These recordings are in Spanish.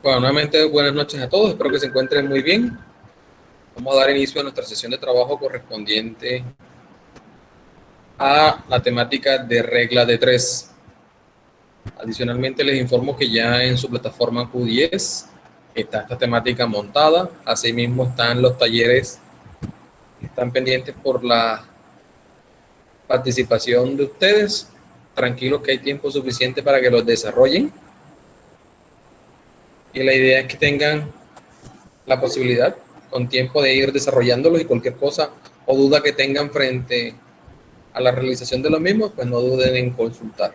Bueno, nuevamente buenas noches a todos, espero que se encuentren muy bien. Vamos a dar inicio a nuestra sesión de trabajo correspondiente a la temática de regla de tres. Adicionalmente les informo que ya en su plataforma Q10 está esta temática montada, asimismo están los talleres que están pendientes por la participación de ustedes. Tranquilos que hay tiempo suficiente para que los desarrollen y la idea es que tengan la posibilidad con tiempo de ir desarrollándolos y cualquier cosa o duda que tengan frente a la realización de los mismos, pues no duden en consultar.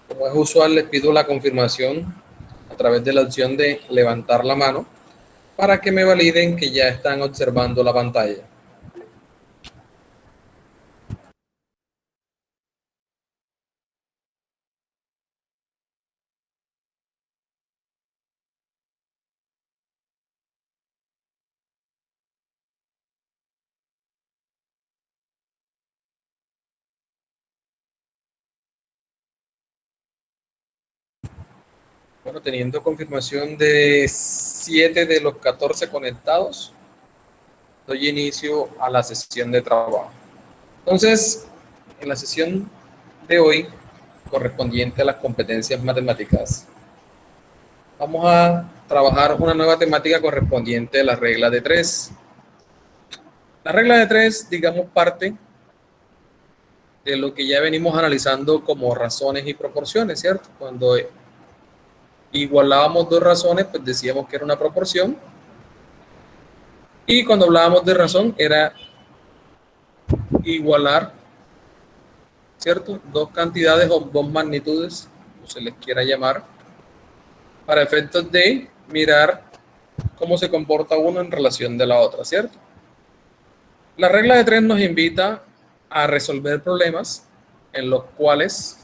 Como es usual, les pido la confirmación a través de la opción de levantar la mano para que me validen que ya están observando la pantalla. Bueno, teniendo confirmación de 7 de los 14 conectados, doy inicio a la sesión de trabajo. Entonces, en la sesión de hoy, correspondiente a las competencias matemáticas, vamos a trabajar una nueva temática correspondiente a la regla de tres. La regla de tres, digamos, parte de lo que ya venimos analizando como razones y proporciones, ¿cierto? Cuando igualábamos dos razones, pues decíamos que era una proporción. Y cuando hablábamos de razón, era igualar, ¿cierto? Dos cantidades o dos magnitudes, como se les quiera llamar, para efectos de mirar cómo se comporta uno en relación de la otra, ¿cierto? La regla de tres nos invita a resolver problemas en los cuales,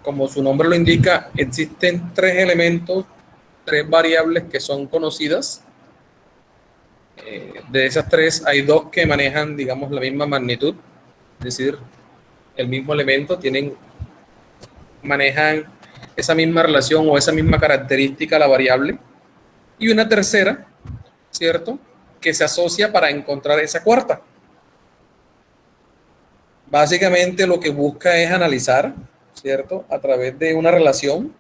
como su nombre lo indica, existen tres elementos, tres variables que son conocidas. De esas tres hay dos que manejan, digamos, la misma magnitud, es decir, el mismo elemento, manejan esa misma relación o esa misma característica a la variable, y una tercera, ¿cierto?, que se asocia para encontrar esa cuarta. Básicamente lo que busca es analizar, ¿cierto?, a través de una relación,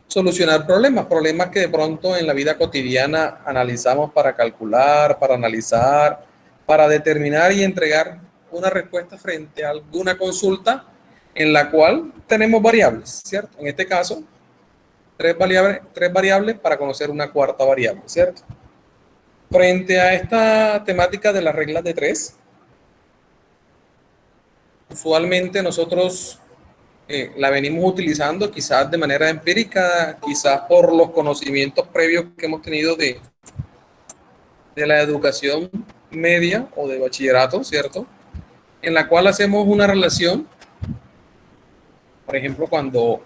solucionar problemas que de pronto en la vida cotidiana analizamos para calcular, para analizar, para determinar y entregar una respuesta frente a alguna consulta en la cual tenemos variables, ¿cierto? En este caso, tres variables para conocer una cuarta variable, ¿cierto? Frente a esta temática de las reglas de tres, usualmente nosotros la venimos utilizando quizás de manera empírica, quizás por los conocimientos previos que hemos tenido de la educación media o de bachillerato, ¿cierto? En la cual hacemos una relación, por ejemplo, cuando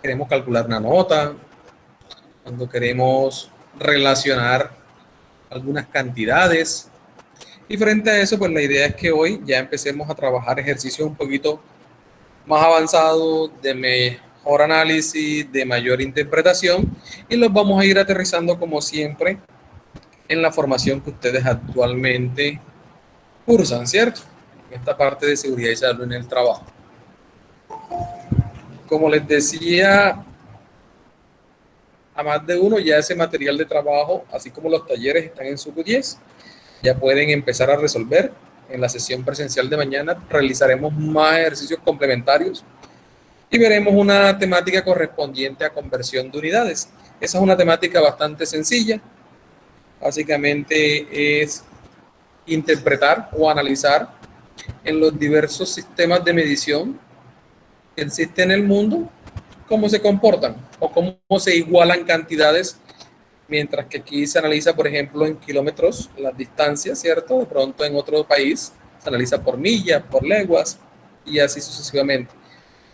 queremos calcular una nota, cuando queremos relacionar algunas cantidades. Y frente a eso, pues la idea es que hoy ya empecemos a trabajar ejercicios un poquito más avanzados, de mejor análisis, de mayor interpretación, y los vamos a ir aterrizando como siempre en la formación que ustedes actualmente cursan, ¿cierto? En esta parte de seguridad y salud en el trabajo. Como les decía, a más de uno ya ese material de trabajo, así como los talleres están en su Q10, ya pueden empezar a resolver. En la sesión presencial de mañana realizaremos más ejercicios complementarios y veremos una temática correspondiente a conversión de unidades. Esa es una temática bastante sencilla. Básicamente es interpretar o analizar en los diversos sistemas de medición que existen en el mundo cómo se comportan o cómo se igualan cantidades, mientras que aquí se analiza, por ejemplo, en kilómetros las distancias, ¿cierto? De pronto en otro país se analiza por millas, por leguas y así sucesivamente.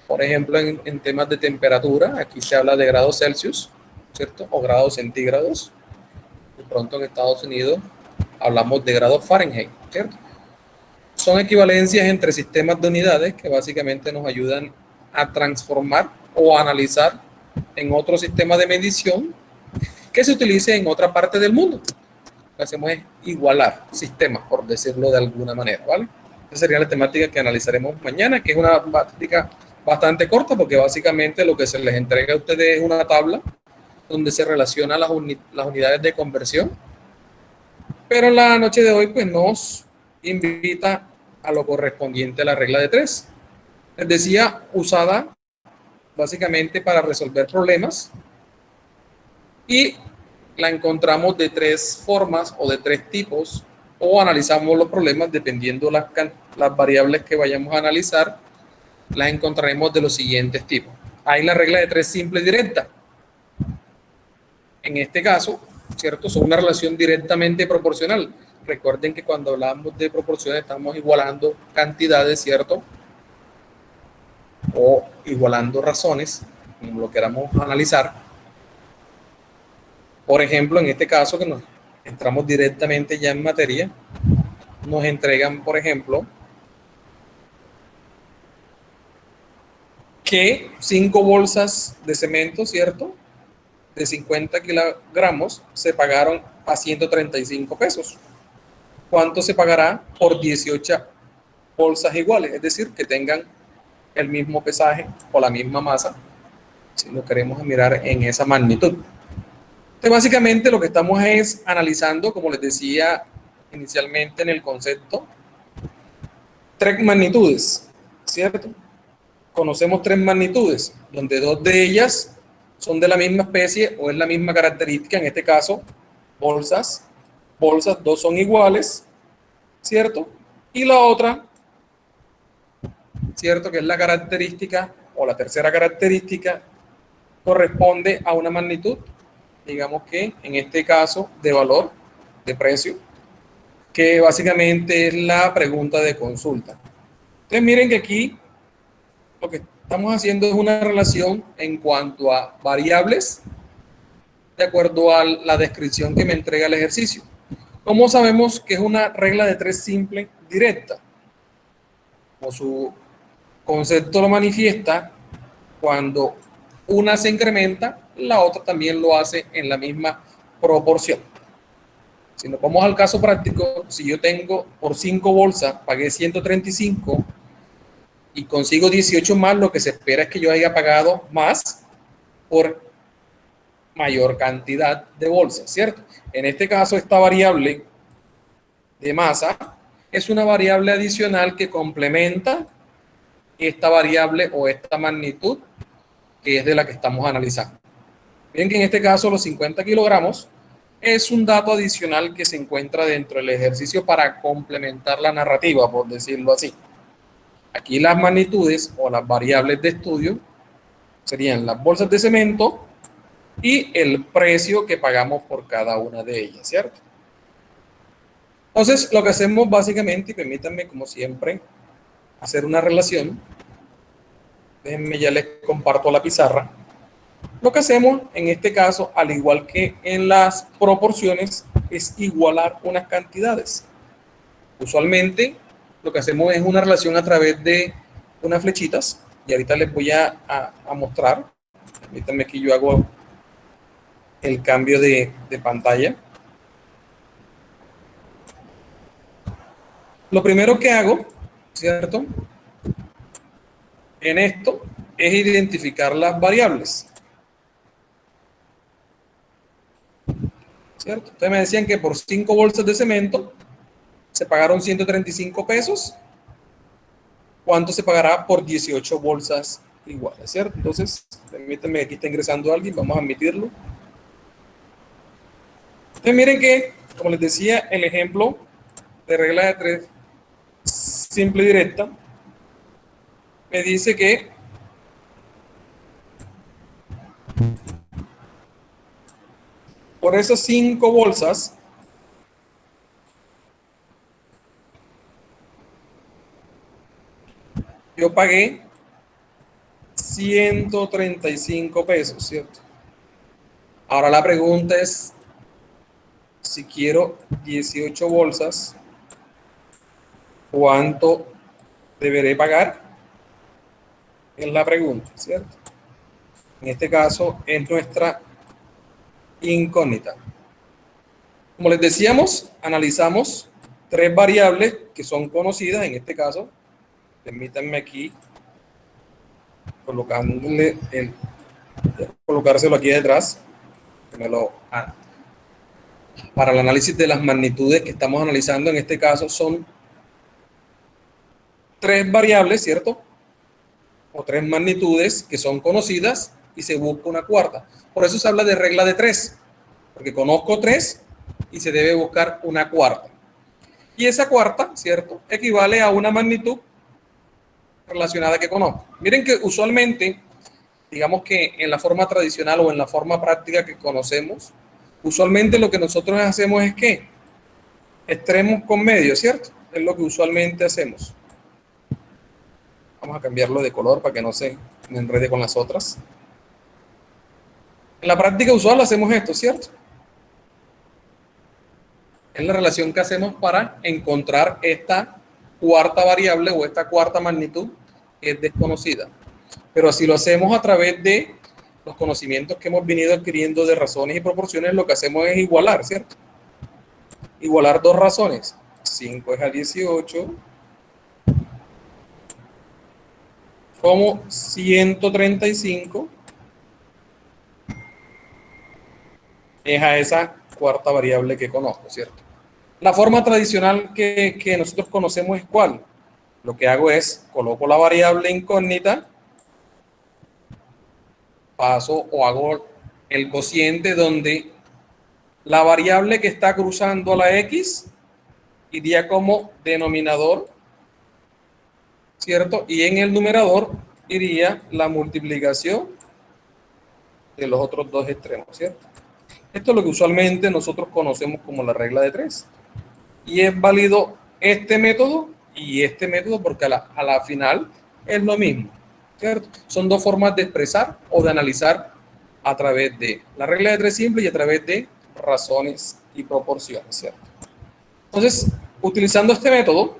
Por ejemplo, en temas de temperatura, aquí se habla de grados Celsius, ¿cierto? O grados centígrados. De pronto en Estados Unidos hablamos de grados Fahrenheit, ¿cierto? Son equivalencias entre sistemas de unidades que básicamente nos ayudan a transformar o a analizar en otro sistema de medición que se utilice en otra parte del mundo. Lo que hacemos es igualar sistemas, por decirlo de alguna manera, ¿vale? Esa sería la temática que analizaremos mañana, que es una temática bastante corta, porque básicamente lo que se les entrega a ustedes es una tabla donde se relacionan las unidades de conversión, pero en la noche de hoy pues nos invita a lo correspondiente a la regla de 3. Les decía, usada básicamente para resolver problemas, y la encontramos de 3 formas o de 3 tipos, o analizamos los problemas dependiendo las variables que vayamos a analizar, las encontraremos de los siguientes tipos. Hay la regla de 3 simple y directa. En este caso, ¿cierto? Son una relación directamente proporcional. Recuerden que cuando hablamos de proporciones estamos igualando cantidades, ¿cierto? O igualando razones, como lo queramos analizar. Por ejemplo, en este caso que nos entramos directamente ya en materia, nos entregan, por ejemplo, que 5 bolsas de cemento, ¿cierto?, de 50 kilogramos se pagaron a 135 pesos. ¿Cuánto se pagará por 18 bolsas iguales? Es decir, que tengan el mismo pesaje o la misma masa, si lo queremos mirar en esa magnitud. Entonces, básicamente lo que estamos es analizando, como les decía inicialmente en el concepto, 3 magnitudes, ¿cierto? Conocemos 3 magnitudes, donde 2 de ellas son de la misma especie o es la misma característica. En este caso, bolsas, 2 son iguales, ¿cierto? Y la otra, ¿cierto?, que es la característica o la tercera característica, corresponde a una magnitud, digamos que en este caso de valor, de precio, que básicamente es la pregunta de consulta. Entonces miren que aquí lo que estamos haciendo es una relación en cuanto a variables de acuerdo a la descripción que me entrega el ejercicio. ¿Cómo sabemos que es una regla de 3 simple directa? Como su concepto lo manifiesta, cuando una se incrementa, la otra también lo hace en la misma proporción. Si nos vamos al caso práctico, si yo tengo por 5 bolsas, pagué 135 y consigo 18 más, lo que se espera es que yo haya pagado más por mayor cantidad de bolsas, ¿cierto? En este caso, esta variable de masa es una variable adicional que complementa esta variable o esta magnitud que es de la que estamos analizando. Bien, que en este caso los 50 kilogramos es un dato adicional que se encuentra dentro del ejercicio para complementar la narrativa, por decirlo así. Aquí las magnitudes o las variables de estudio serían las bolsas de cemento y el precio que pagamos por cada una de ellas, ¿cierto? Entonces, lo que hacemos básicamente, y permítanme como siempre hacer una relación, déjenme ya les comparto la pizarra. Lo que hacemos en este caso, al igual que en las proporciones, es igualar unas cantidades. Usualmente lo que hacemos es una relación a través de unas flechitas, y ahorita les voy a mostrar. Permítanme que yo hago el cambio de pantalla. Lo primero que hago, ¿cierto?, en esto es identificar las variables, ¿cierto? Ustedes me decían que por 5 bolsas de cemento se pagaron 135 pesos. ¿Cuánto se pagará por 18 bolsas iguales, ¿cierto? Entonces, permítanme, aquí está ingresando alguien, vamos a admitirlo. Entonces, miren que, como les decía, el ejemplo de regla de 3 simple y directa me dice que por esas 5 bolsas yo pagué 135 pesos, ¿cierto? Ahora la pregunta es, si quiero 18 bolsas, ¿cuánto deberé pagar? Es la pregunta, ¿cierto? En este caso es nuestra incógnita. Como les decíamos, analizamos tres variables que son conocidas. En este caso, permítanme aquí colocárselo aquí detrás, para el análisis de las magnitudes que estamos analizando. En este caso son tres variables, ¿cierto? O tres magnitudes que son conocidas y se busca una cuarta. Por eso se habla de regla de tres, porque conozco tres y se debe buscar una cuarta. Y esa cuarta, ¿cierto?, equivale a una magnitud relacionada que conozco. Miren que usualmente, digamos que en la forma tradicional o en la forma práctica que conocemos, usualmente lo que nosotros hacemos es que extremos con medio, ¿cierto? Es lo que usualmente hacemos. Vamos a cambiarlo de color para que no se me enrede con las otras. En la práctica usual hacemos esto, ¿cierto? Es la relación que hacemos para encontrar esta cuarta variable o esta cuarta magnitud que es desconocida. Pero si lo hacemos a través de los conocimientos que hemos venido adquiriendo de razones y proporciones, lo que hacemos es igualar, ¿cierto? Igualar dos razones. 5 es a 18, como 135 es a esa cuarta variable que conozco, ¿cierto? La forma tradicional que nosotros conocemos es ¿cuál? Lo que hago es, coloco la variable incógnita, paso o hago el cociente donde la variable que está cruzando a la X iría como denominador, ¿cierto? Y en el numerador iría la multiplicación de los otros dos extremos, ¿cierto? Esto es lo que usualmente nosotros conocemos como la regla de tres. Y es válido este método y este método porque a la final es lo mismo, ¿cierto? Son dos formas de expresar o de analizar a través de la regla de tres simple y a través de razones y proporciones, ¿cierto? Entonces, utilizando este método,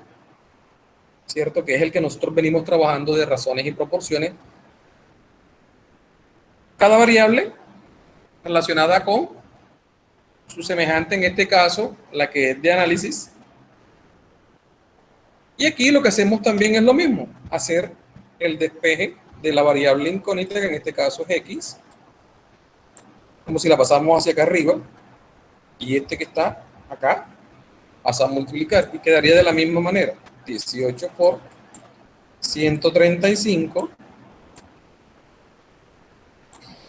¿cierto?, que es el que nosotros venimos trabajando de razones y proporciones, cada variable relacionada con su semejante, en este caso, la que es de análisis. Y aquí lo que hacemos también es lo mismo, hacer el despeje de la variable incógnita, que en este caso es X, como si la pasamos hacia acá arriba, y este que está acá pasa a multiplicar y quedaría de la misma manera, 18 por 135.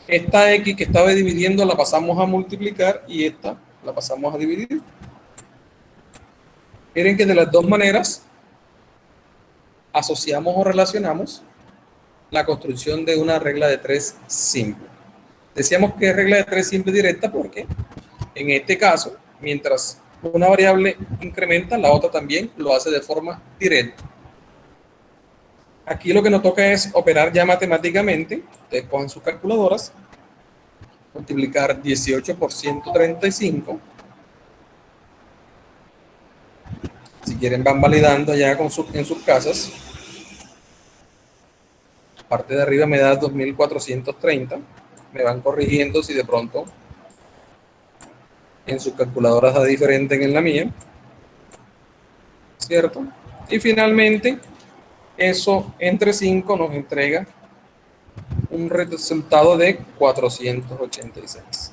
Esta X que estaba dividiendo la pasamos a multiplicar y esta la pasamos a dividir. Miren que de las dos maneras asociamos o relacionamos la construcción de una regla de tres simple. Decíamos que es regla de tres simple directa porque en este caso, mientras una variable incrementa, la otra también lo hace de forma directa. Aquí lo que nos toca es operar ya matemáticamente. Ustedes cogen sus calculadoras, multiplicar 18 por 135. Si quieren van validando ya en sus casas. Parte de arriba me da 2430. Me van corrigiendo si de pronto en sus calculadoras da diferente que en la mía, ¿cierto? Y finalmente, eso entre 5 nos entrega un resultado de 486.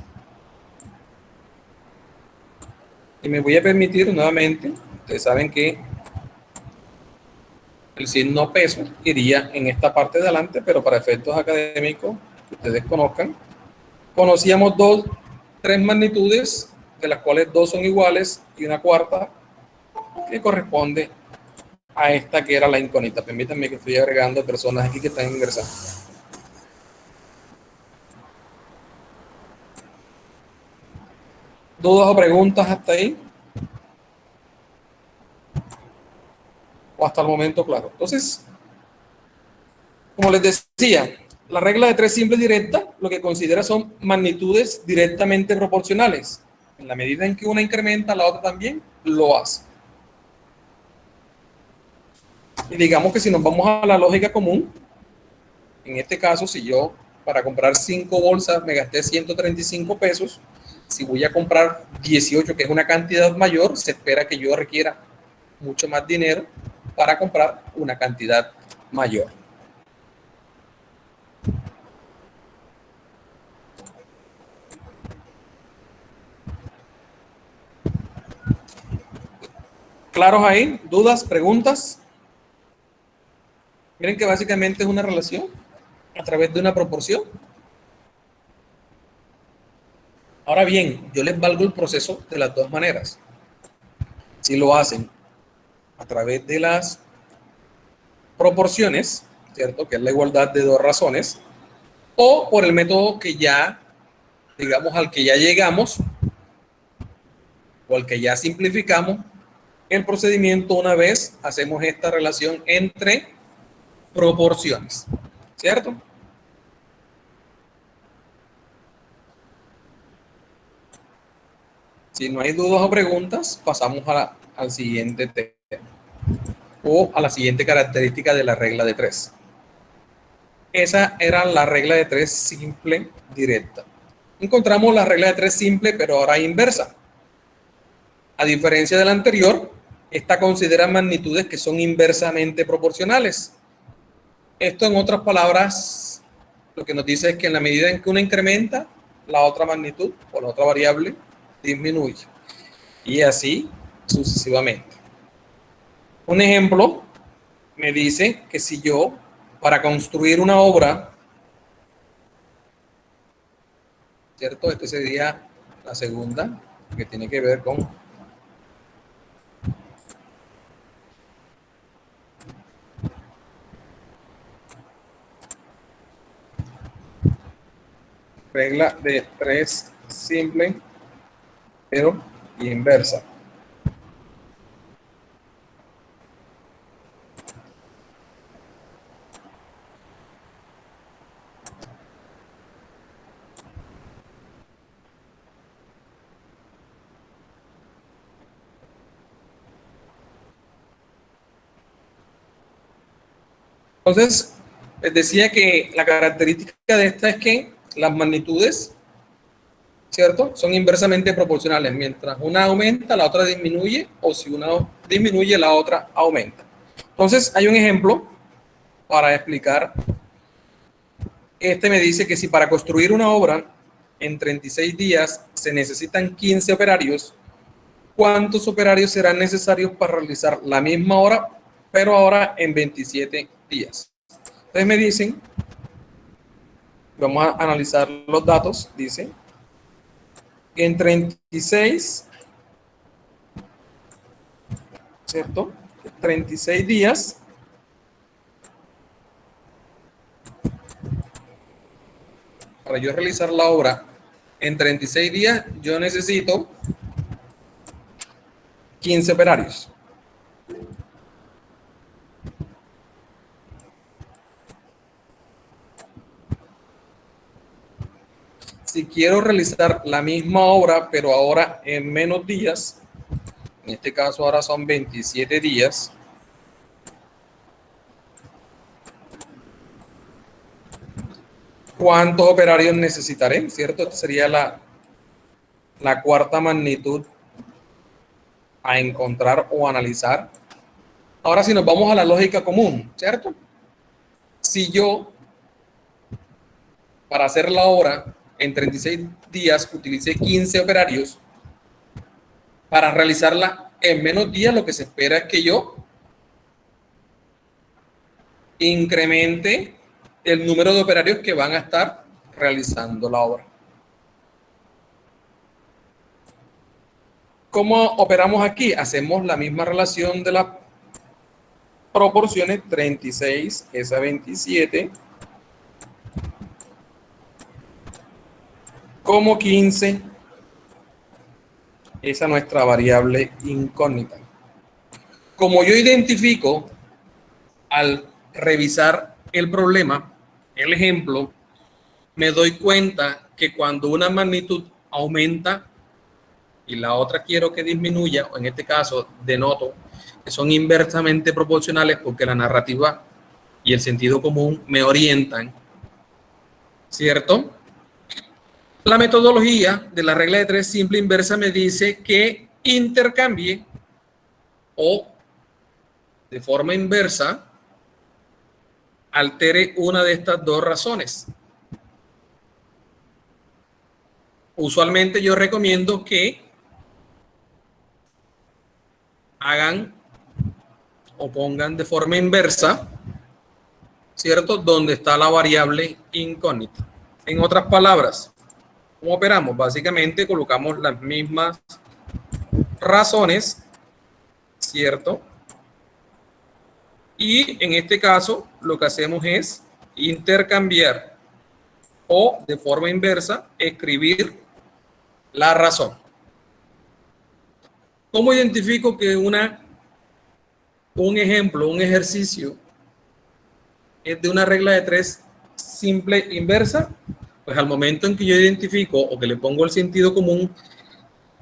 Y me voy a permitir nuevamente, ustedes saben que el signo peso iría en esta parte de adelante, pero para efectos académicos que ustedes conozcan, conocíamos tres magnitudes, de las cuales dos son iguales y una cuarta que corresponde a esta que era la incógnita. Permítanme que estoy agregando personas aquí que están ingresando. ¿Dudas o preguntas hasta ahí? ¿O hasta el momento claro? Entonces, como les decía, la regla de tres simple directa lo que considera son magnitudes directamente proporcionales. En la medida en que una incrementa, la otra también lo hace. Y digamos que si nos vamos a la lógica común, en este caso, si yo para comprar 5 bolsas me gasté 135 pesos. Si voy a comprar 18, que es una cantidad mayor, se espera que yo requiera mucho más dinero para comprar una cantidad mayor. ¿Claros ahí? ¿Dudas? ¿Preguntas? Miren que básicamente es una relación a través de una proporción. Ahora bien, yo les valgo el proceso de las dos maneras. Si lo hacen a través de las proporciones, ¿cierto? Que es la igualdad de dos razones, o por el método que ya, digamos, al que ya llegamos, o al que ya simplificamos el procedimiento una vez hacemos esta relación entre proporciones, ¿cierto? Si no hay dudas o preguntas, pasamos al siguiente tema o a la siguiente característica de la regla de tres. Esa era la regla de tres simple directa. Encontramos la regla de tres simple, pero ahora inversa. A diferencia de la anterior, esta considera magnitudes que son inversamente proporcionales. Esto, en otras palabras, lo que nos dice es que en la medida en que una incrementa, la otra magnitud o la otra variable disminuye. Y así sucesivamente. Un ejemplo me dice que si yo, para construir una obra, ¿cierto? Este sería la segunda, que tiene que ver con regla de tres simple, pero inversa. Entonces, les decía que la característica de esta es que las magnitudes, ¿cierto?, son inversamente proporcionales. Mientras una aumenta, la otra disminuye, o si una disminuye, la otra aumenta. Entonces, hay un ejemplo para explicar. Este me dice que si para construir una obra en 36 días se necesitan 15 operarios, ¿cuántos operarios serán necesarios para realizar la misma obra, pero ahora en 27 días? Entonces me dicen, vamos a analizar los datos, dice, en 36, ¿cierto? 36 días, para yo realizar la obra en 36 días, yo necesito 15 operarios. Si quiero realizar la misma obra, pero ahora en menos días, en este caso ahora son 27 días, ¿cuántos operarios necesitaré? ¿Cierto? Esta sería la cuarta magnitud a encontrar o analizar. Ahora si nos vamos a la lógica común, ¿cierto? Si yo, para hacer la obra en 36 días, utilicé 15 operarios, para realizarla en menos días, lo que se espera es que yo incremente el número de operarios que van a estar realizando la obra. ¿Cómo operamos aquí? Hacemos la misma relación de las proporciones. 36 es a 27, como 15 es a nuestra variable incógnita. Como yo identifico al revisar el problema, el ejemplo, me doy cuenta que cuando una magnitud aumenta y la otra quiero que disminuya, o en este caso denoto que son inversamente proporcionales porque la narrativa y el sentido común me orientan, ¿cierto? La metodología de la regla de 3 simple inversa me dice que intercambie o de forma inversa altere una de estas dos razones. Usualmente yo recomiendo que hagan o pongan de forma inversa, ¿cierto? Donde está la variable incógnita. En otras palabras, ¿cómo operamos? Básicamente colocamos las mismas razones, ¿cierto? Y en este caso lo que hacemos es intercambiar o de forma inversa escribir la razón. ¿Cómo identifico que un ejemplo, un ejercicio es de una regla de 3 simple inversa? Pues al momento en que yo identifico o que le pongo el sentido común,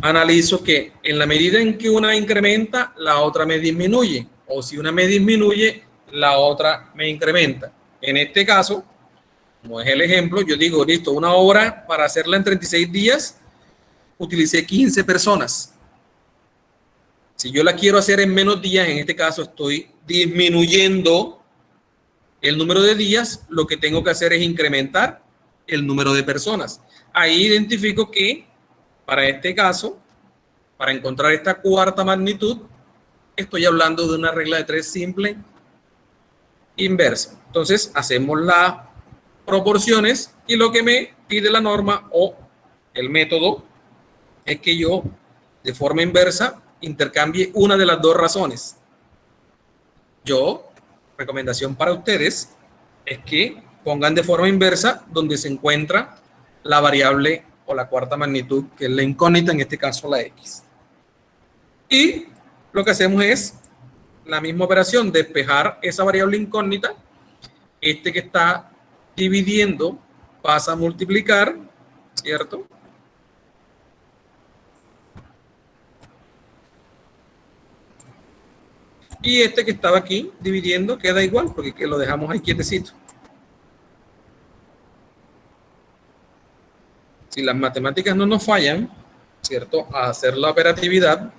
analizo que en la medida en que una incrementa, la otra me disminuye. O si una me disminuye, la otra me incrementa. En este caso, como es el ejemplo, yo digo, listo, una obra para hacerla en 36 días, utilicé 15 personas. Si yo la quiero hacer en menos días, en este caso estoy disminuyendo el número de días, lo que tengo que hacer es incrementar el número de personas. Ahí identifico que para este caso, para encontrar esta cuarta magnitud, estoy hablando de una regla de 3 simple inversa. Entonces hacemos las proporciones y lo que me pide la norma o el método es que yo de forma inversa intercambie una de las dos razones. Yo, recomendación para ustedes, es que pongan de forma inversa donde se encuentra la variable o la cuarta magnitud, que es la incógnita, en este caso la X. Y lo que hacemos es la misma operación, despejar esa variable incógnita. Este que está dividiendo pasa a multiplicar, ¿cierto? Y este que estaba aquí dividiendo queda igual, porque lo dejamos ahí quietecito. Si las matemáticas no nos fallan, ¿cierto? A hacer la operatividad,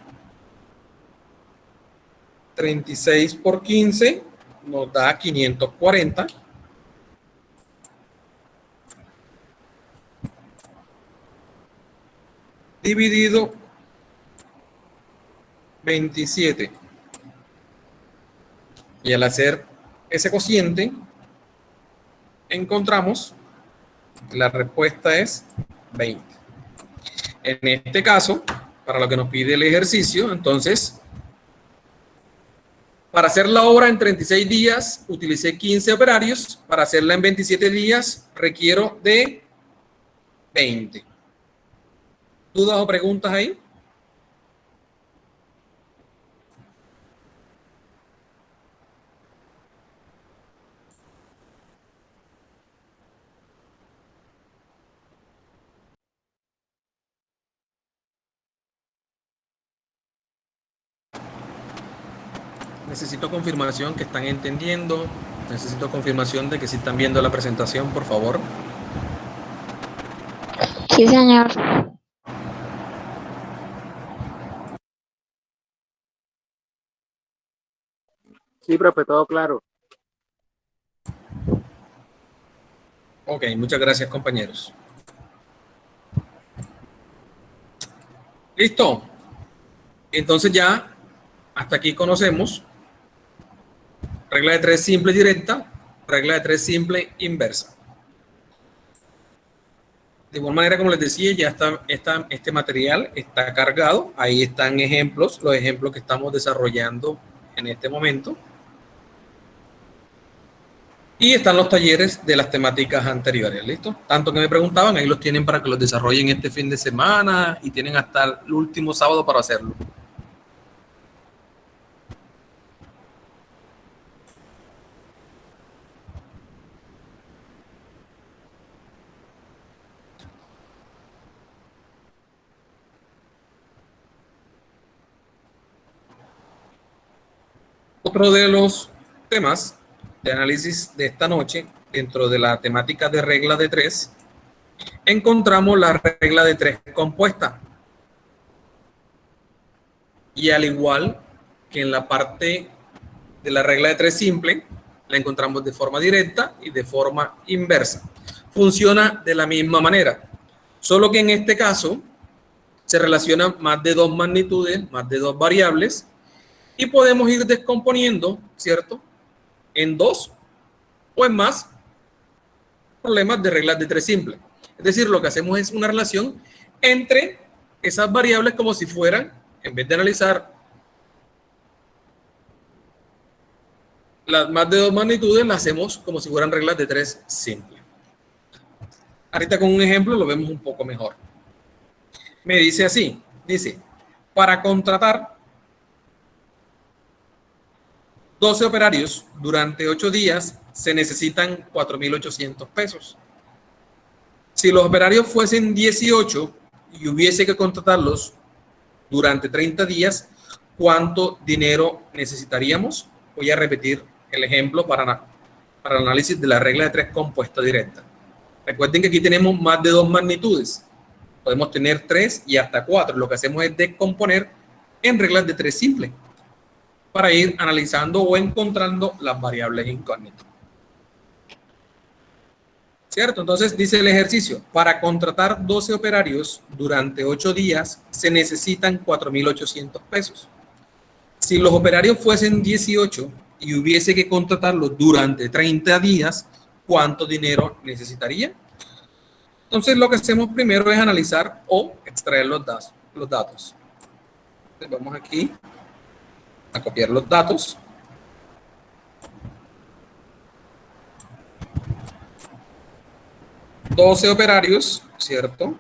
36 por 15 nos da 540. Dividido 27. Y al hacer ese cociente, encontramos la respuesta es 20. En este caso, para lo que nos pide el ejercicio, entonces, para hacer la obra en 36 días, utilicé 15 operarios. Para hacerla en 27 días, requiero de 20. ¿Dudas o preguntas ahí? Necesito confirmación que están entendiendo. Necesito confirmación de que sí están viendo la presentación, por favor. Sí, señor. Sí, profe, todo claro. Ok, muchas gracias, compañeros. ¿Listo? Entonces ya, hasta aquí conocemos regla de 3 simple directa, regla de 3 simple inversa. De igual manera, como les decía, ya este material está cargado. Ahí están ejemplos, los ejemplos que estamos desarrollando en este momento. Y están los talleres de las temáticas anteriores, ¿listo? Tanto que me preguntaban, ahí los tienen para que los desarrollen este fin de semana y tienen hasta el último sábado para hacerlo. Otro de los temas de análisis de esta noche dentro de la temática de regla de 3, encontramos la regla de 3 compuesta. Y al igual que en la parte de la regla de 3 simple, la encontramos de forma directa y de forma inversa. Funciona de la misma manera, solo que en este caso se relacionan más de dos magnitudes, más de dos variables, y podemos ir descomponiendo, ¿cierto?, en dos o en más problemas de reglas de 3 simple. Es decir, lo que hacemos es una relación entre esas variables como si fueran, en vez de analizar las más de dos magnitudes, las hacemos como si fueran reglas de 3 simple. Ahorita con un ejemplo lo vemos un poco mejor. Me dice así, dice, para contratar 12 operarios durante 8 días se necesitan 4.800 pesos. Si los operarios fuesen 18 y hubiese que contratarlos durante 30 días, ¿cuánto dinero necesitaríamos? Voy a repetir el ejemplo para el análisis de la regla de 3 compuesta directa. Recuerden que aquí tenemos más de dos magnitudes. Podemos tener 3 y hasta 4. Lo que hacemos es descomponer en reglas de 3 simple para ir analizando o encontrando las variables incógnitas. ¿Cierto? Entonces dice el ejercicio, para contratar 12 operarios durante 8 días se necesitan 4.800 pesos. Si los operarios fuesen 18 y hubiese que contratarlos durante 30 días, ¿cuánto dinero necesitaría? Entonces lo que hacemos primero es analizar o extraer los datos. Entonces, vamos aquí a copiar los datos. $12 operarios, ¿cierto?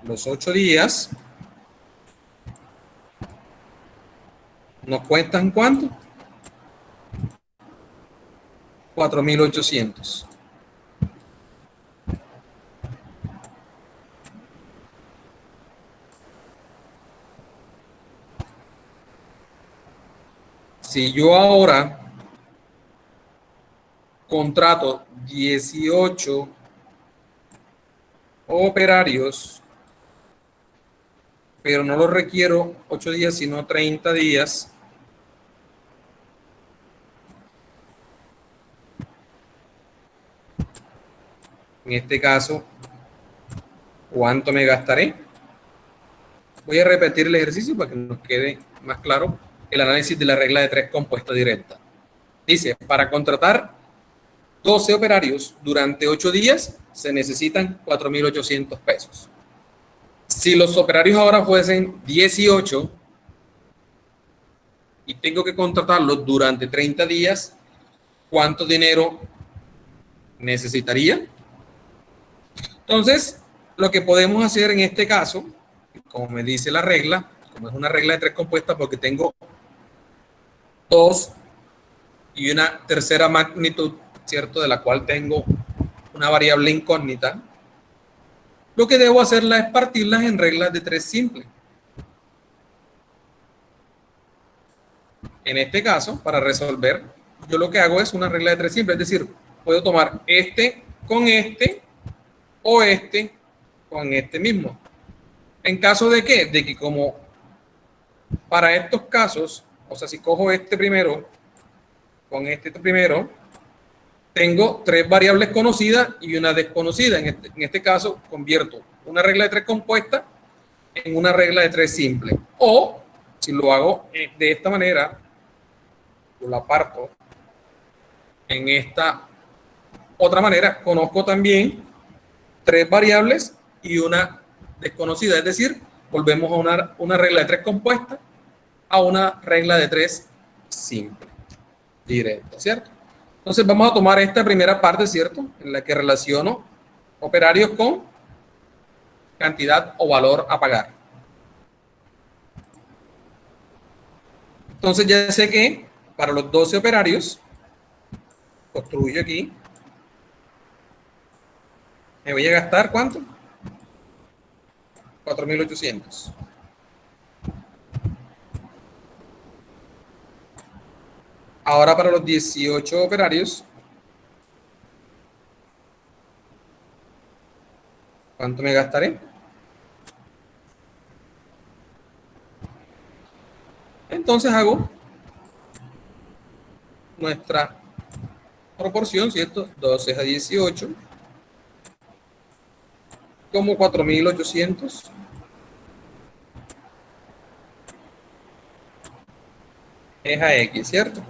Los 8 días. ¿Nos cuentan cuánto? 4.800. Si yo ahora contrato 18 operarios, pero no los requiero 8 días, sino 30 días, en este caso, ¿cuánto me gastaré? Voy a repetir el ejercicio para que nos quede más claro el análisis de la regla de 3 compuesta directa. Dice, para contratar 12 operarios durante 8 días se necesitan 4.800 pesos. Si los operarios ahora fuesen 18 y tengo que contratarlos durante 30 días, ¿cuánto dinero necesitaría? Entonces, lo que podemos hacer en este caso, como me dice la regla, como es una regla de 3 compuesta porque tengo 2 y una tercera magnitud, ¿cierto? De la cual tengo una variable incógnita. Lo que debo hacerla es partirlas en reglas de 3 simple. En este caso, para resolver, yo lo que hago es una regla de 3 simple, es decir, puedo tomar este con este o este con este mismo. ¿En caso de qué? De que como para estos casos, o sea, si cojo este primero con este primero, tengo 3 variables conocidas y una desconocida. En este caso, convierto una regla de 3 compuesta en una regla de 3 simple. O, si lo hago de esta manera, yo la parto en esta otra manera, conozco también 3 variables y una desconocida. Es decir, volvemos a una regla de 3 compuesta a una regla de 3 simple, directa, ¿cierto? Entonces vamos a tomar esta primera parte, ¿cierto? En la que relaciono operarios con cantidad o valor a pagar. Entonces ya sé que para los 12 operarios, construyo aquí, me voy a gastar ¿cuánto? 4.800. Ahora para los 18 operarios, ¿cuánto me gastaré? Entonces hago nuestra proporción, ¿cierto? 12 a 18, como 4.800 es a X, ¿cierto?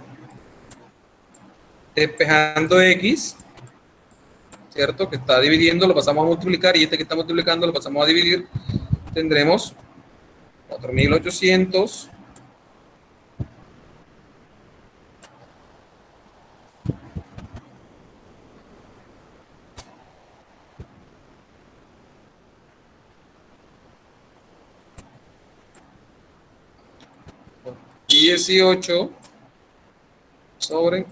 Despejando X, ¿cierto? Que está dividiendo, lo pasamos a multiplicar, y este que está multiplicando lo pasamos a dividir. Tendremos 4.800 18 sobre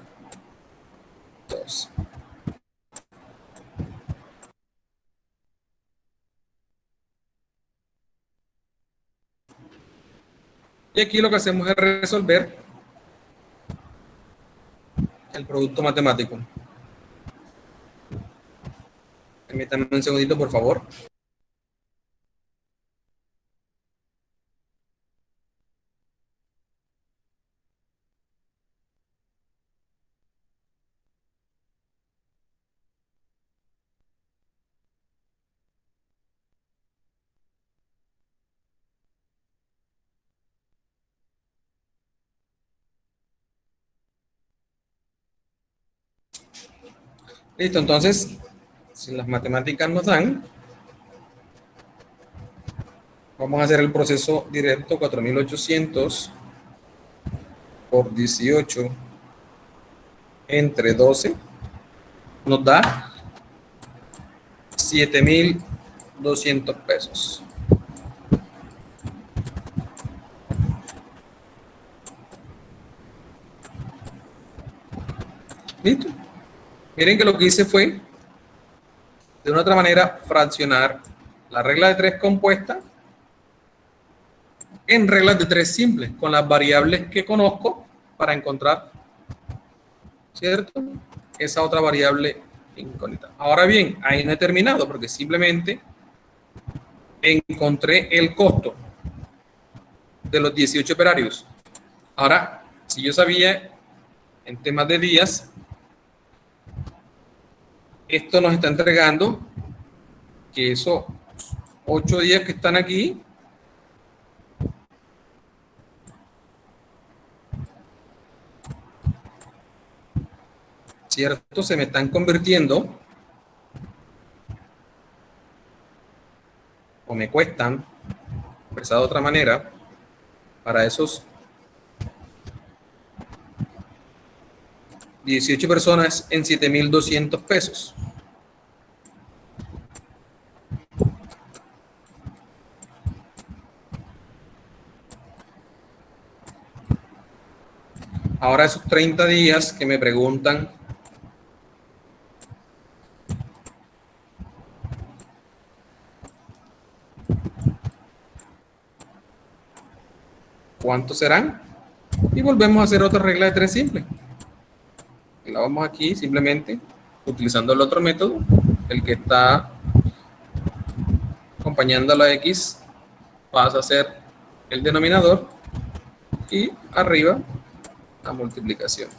2. Y aquí lo que hacemos es resolver el producto matemático. Permítanme un segundito, por favor. Listo, entonces, si las matemáticas nos dan, vamos a hacer el proceso directo. 4.800 por 18 entre 12 nos da 7.200 pesos. Listo. Miren que lo que hice fue, de una otra manera, fraccionar la regla de 3 compuesta en reglas de 3 simples, con las variables que conozco para encontrar, ¿cierto?, esa otra variable incógnita. Ahora bien, ahí no he terminado, porque simplemente encontré el costo de los 18 operarios. Ahora, si yo sabía en temas de días, esto nos está entregando que esos 8 días que están aquí ¿cierto? Se me están convirtiendo o me cuestan, expresado de otra manera, para esos 18 personas en 7.200 pesos. Ahora esos 30 días que me preguntan, ¿cuántos serán? Y volvemos a hacer otra regla de 3 simple. La vamos aquí simplemente utilizando el otro método, el que está acompañando a la X pasa a ser el denominador y arriba la multiplicación.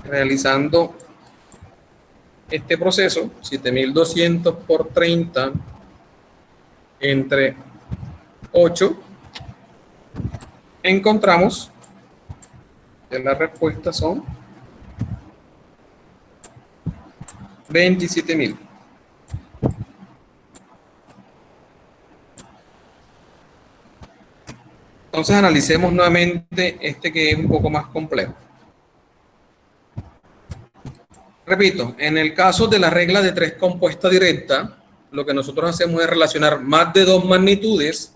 Realizando este proceso, 7.200 por 30 entre 8, encontramos que las respuestas son 27.000. Entonces analicemos nuevamente este que es un poco más complejo. Repito, en el caso de la regla de 3 compuesta directa, lo que nosotros hacemos es relacionar más de dos magnitudes.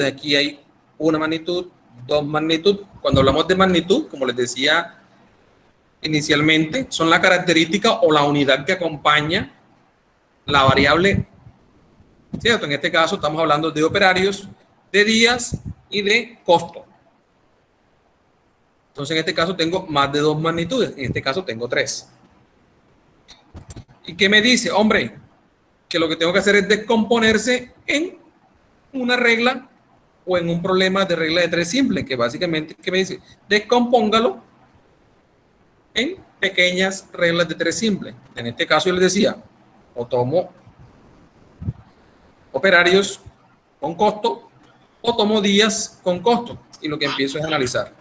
Aquí hay una magnitud, dos magnitudes. Cuando hablamos de magnitud, como les decía inicialmente, son la característica o la unidad que acompaña la variable, ¿cierto? En este caso estamos hablando de operarios de días y de costo. Entonces, en este caso tengo más de 2 magnitudes. En este caso tengo 3. ¿Y qué me dice? Hombre, que lo que tengo que hacer es descomponerse en una regla o en un problema de regla de 3 simple, que básicamente, ¿qué me dice? Descompóngalo en pequeñas reglas de 3 simple. En este caso yo les decía, o tomo operarios con costo o tomo días con costo, y lo que empiezo es analizar.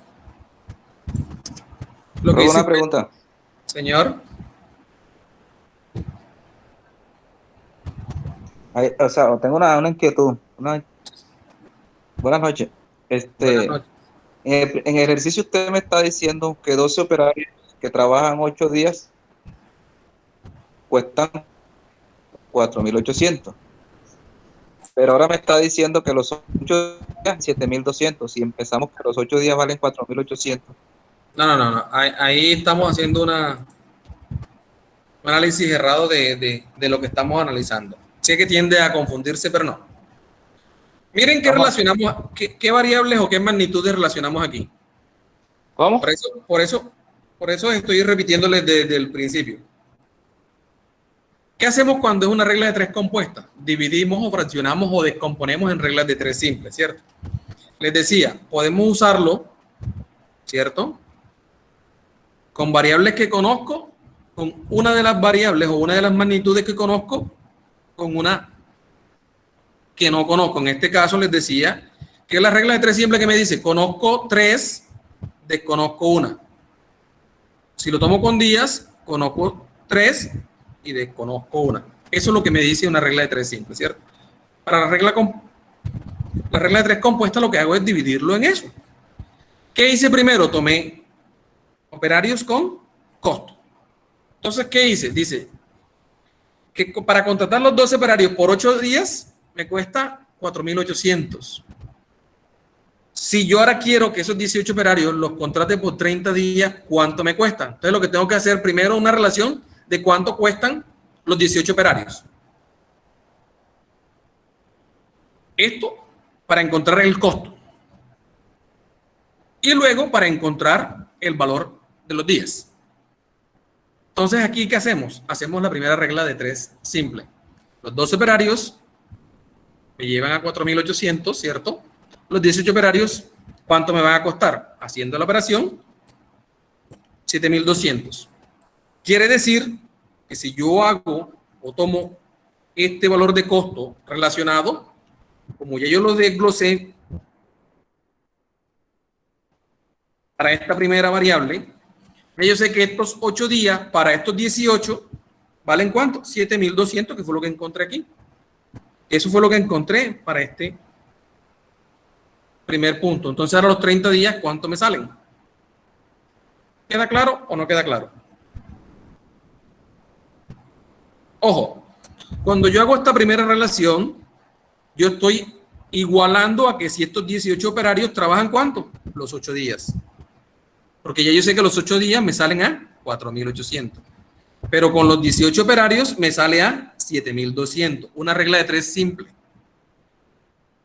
Lo que Una dice, pregunta. señor. O sea, tengo una inquietud. Buenas noches. Buenas noches. En el ejercicio usted me está diciendo que 12 operarios que trabajan 8 días cuestan 4.800. Pero ahora me está diciendo que los 8 días 7.200. Si empezamos que los 8 días valen 4.800. No. Ahí estamos haciendo un análisis errado de lo que estamos analizando. Sé que tiende a confundirse, pero no. Miren qué relacionamos, qué variables o qué magnitudes relacionamos aquí. ¿Cómo? Por eso estoy repitiéndoles desde el principio. ¿Qué hacemos cuando es una regla de 3 compuesta? Dividimos o fraccionamos o descomponemos en reglas de 3 simples, ¿cierto? Les decía, podemos usarlo, ¿cierto? Con variables que conozco, con una de las variables o una de las magnitudes que conozco, con una que no conozco. En este caso les decía que es la regla de 3 simple que me dice, conozco 3, desconozco 1. Si lo tomo con días, conozco 3 y desconozco 1. Eso es lo que me dice una regla de 3 simple, ¿cierto? Para la regla de 3 compuesta lo que hago es dividirlo en eso. ¿Qué hice primero? Tomé operarios con costo. Entonces, ¿qué hice? Dice que para contratar los 12 operarios por 8 días me cuesta 4.800. Si yo ahora quiero que esos 18 operarios los contrate por 30 días, ¿cuánto me cuestan? Entonces, lo que tengo que hacer primero es una relación de cuánto cuestan los 18 operarios. Esto para encontrar el costo. Y luego para encontrar el valor de los días. Entonces, aquí, ¿qué hacemos? Hacemos la primera regla de 3 simple. Los 12 operarios me llevan a 4.800, ¿cierto? Los 18 operarios, ¿cuánto me van a costar? Haciendo la operación, 7.200. Quiere decir que si yo hago o tomo este valor de costo relacionado, como ya yo lo desglosé para esta primera variable, yo sé que estos 8 días para estos 18 valen ¿cuánto? 7.200, que fue lo que encontré aquí. Eso fue lo que encontré para este primer punto. Entonces, ahora los 30 días, ¿cuánto me salen? ¿Queda claro o no queda claro? Ojo, cuando yo hago esta primera relación, yo estoy igualando a que si estos 18 operarios trabajan ¿cuánto? Los 8 días. Porque ya yo sé que los 8 días me salen a 4.800. Pero con los 18 operarios me sale a 7.200. Una regla de 3 simple.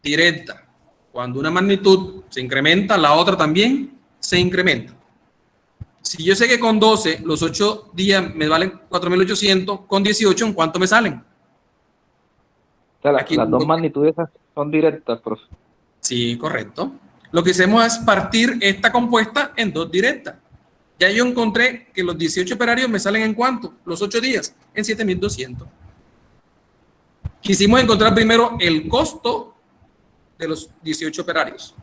Directa. Cuando una magnitud se incrementa, la otra también se incrementa. Si yo sé que con 12 los 8 días me valen 4.800, con 18, ¿en cuánto me salen? O sea, Aquí las dos magnitudes son directas, profe. Sí, correcto. Lo que hacemos es partir esta compuesta en 2 directas. Ya yo encontré que los 18 operarios me salen ¿en cuánto? Los 8 días, en 7.200. Quisimos encontrar primero el costo de los 18 operarios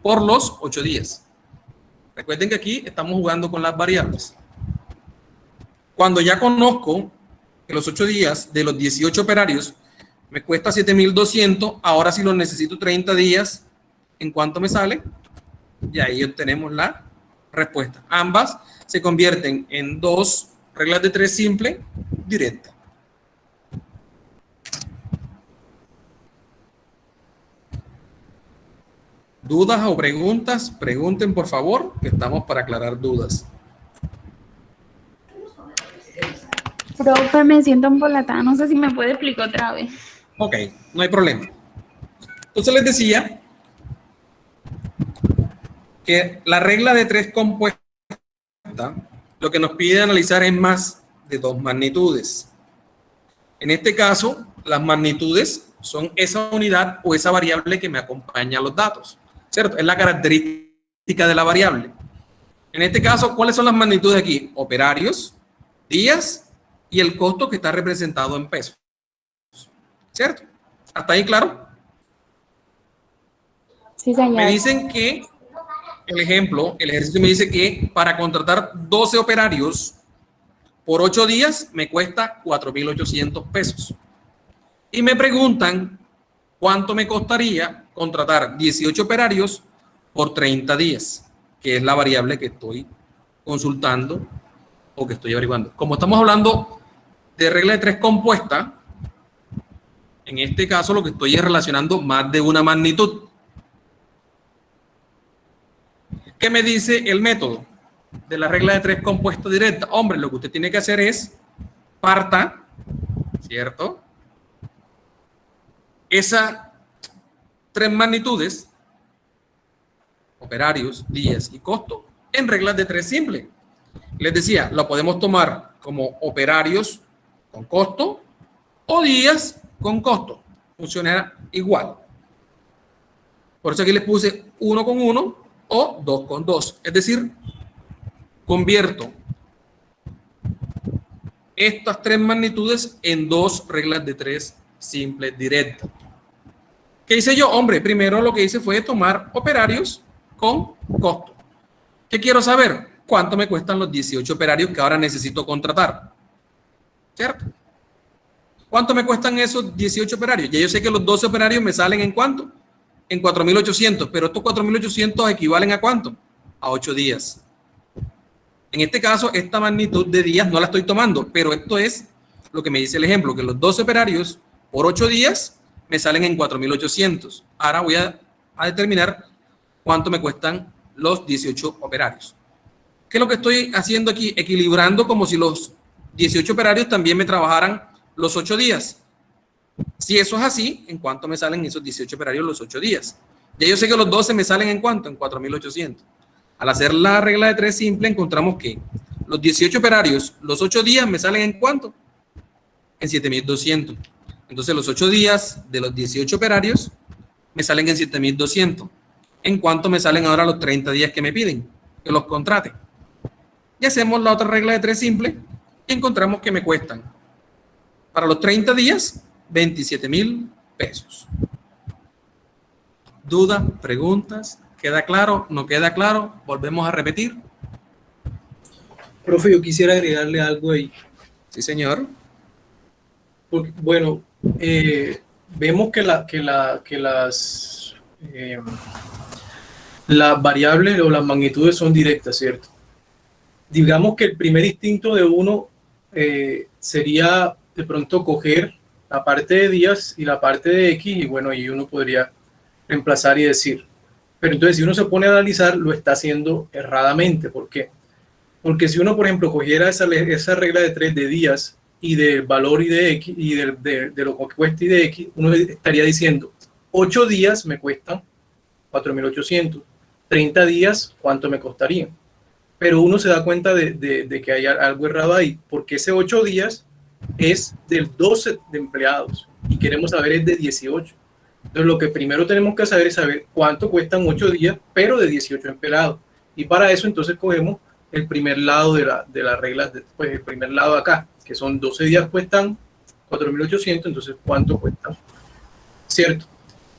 por los 8 días. Recuerden que aquí estamos jugando con las variables. Cuando ya conozco que los 8 días de los 18 operarios me cuesta 7.200, ahora si los necesito 30 días, ¿en cuánto me sale? Y ahí obtenemos la respuesta. Ambas se convierten en 2 reglas de 3 simple directas. ¿Dudas o preguntas? Pregunten, por favor, que estamos para aclarar dudas. Profe, me siento embolatada. No sé si me puede explicar otra vez. Ok, no hay problema. Entonces les decía que la regla de 3 compuesta lo que nos pide analizar es más de 2 magnitudes. En este caso, las magnitudes son esa unidad o esa variable que me acompaña a los datos, ¿cierto? Es la característica de la variable. En este caso, ¿cuáles son las magnitudes aquí? Operarios, días y el costo que está representado en pesos, ¿cierto? ¿Hasta ahí claro? Sí, señor. Me dicen que, el ejercicio me dice que para contratar 12 operarios por 8 días me cuesta 4.800 pesos. Y me preguntan cuánto me costaría contratar 18 operarios por 30 días, que es la variable que estoy consultando o que estoy averiguando. Como estamos hablando de regla de 3 compuesta, en este caso lo que estoy es relacionando más de una magnitud. ¿Qué me dice el método de la regla de 3 compuesta directa? Hombre, lo que usted tiene que hacer es parta, ¿cierto? Esas 3 magnitudes, operarios, días y costo, en reglas de 3 simple. Les decía, lo podemos tomar como operarios con costo o días con costo. Funciona igual. Por eso aquí les puse 1 con 1 o 2 con 2. Es decir, convierto estas 3 magnitudes en 2 reglas de 3 simples directas. ¿Qué hice yo? Hombre, primero lo que hice fue tomar operarios con costo. ¿Qué quiero saber? ¿Cuánto me cuestan los 18 operarios que ahora necesito contratar? ¿Cierto? ¿Cuánto me cuestan esos 18 operarios? Ya yo sé que los 12 operarios me salen ¿en cuánto? En 4.800, pero estos 4.800 equivalen ¿a cuánto? A 8 días. En este caso, esta magnitud de días no la estoy tomando, pero esto es lo que me dice el ejemplo, que los 12 operarios por 8 días me salen en 4.800. Ahora voy a determinar cuánto me cuestan los 18 operarios. ¿Qué es lo que estoy haciendo aquí? Equilibrando como si los 18 operarios también me trabajaran los 8 días. Si eso es así, ¿en cuánto me salen esos 18 operarios los 8 días? Ya yo sé que los 12 me salen ¿en cuánto? En 4.800. Al hacer la regla de 3 simple, encontramos que los 18 operarios los 8 días me salen ¿en cuánto? En 7.200. Entonces los 8 días de los 18 operarios me salen en 7.200. ¿En cuánto me salen ahora los 30 días que me piden que los contrate? Y hacemos la otra regla de 3 simple y encontramos que me cuestan para los 30 días 27.000 pesos. ¿Dudas? ¿Preguntas? ¿Queda claro? ¿No queda claro? Volvemos a repetir. Profe, yo quisiera agregarle algo ahí. Sí, señor. Porque, bueno, vemos que las variables o las magnitudes son directas, ¿cierto? Digamos que el primer instinto de uno sería de pronto coger la parte de días y la parte de X y bueno, y uno podría reemplazar y decir. Pero entonces si uno se pone a analizar, lo está haciendo erradamente. ¿Por qué? Porque si uno, por ejemplo, cogiera esa regla de 3 de días y del valor y de X y de lo que cuesta y de X, uno estaría diciendo 8 días me cuestan 4.800, 30 días, ¿cuánto me costaría? Pero uno se da cuenta de que hay algo errado ahí, porque ese 8 días es del 12 de empleados y queremos saber es de 18. Entonces lo que primero tenemos que saber es saber cuánto cuestan 8 días, pero de 18 empleados. Y para eso entonces cogemos el primer lado de la regla, pues el primer lado acá, que son 12 días cuestan 4.800, entonces ¿cuánto cuesta? ¿Cierto?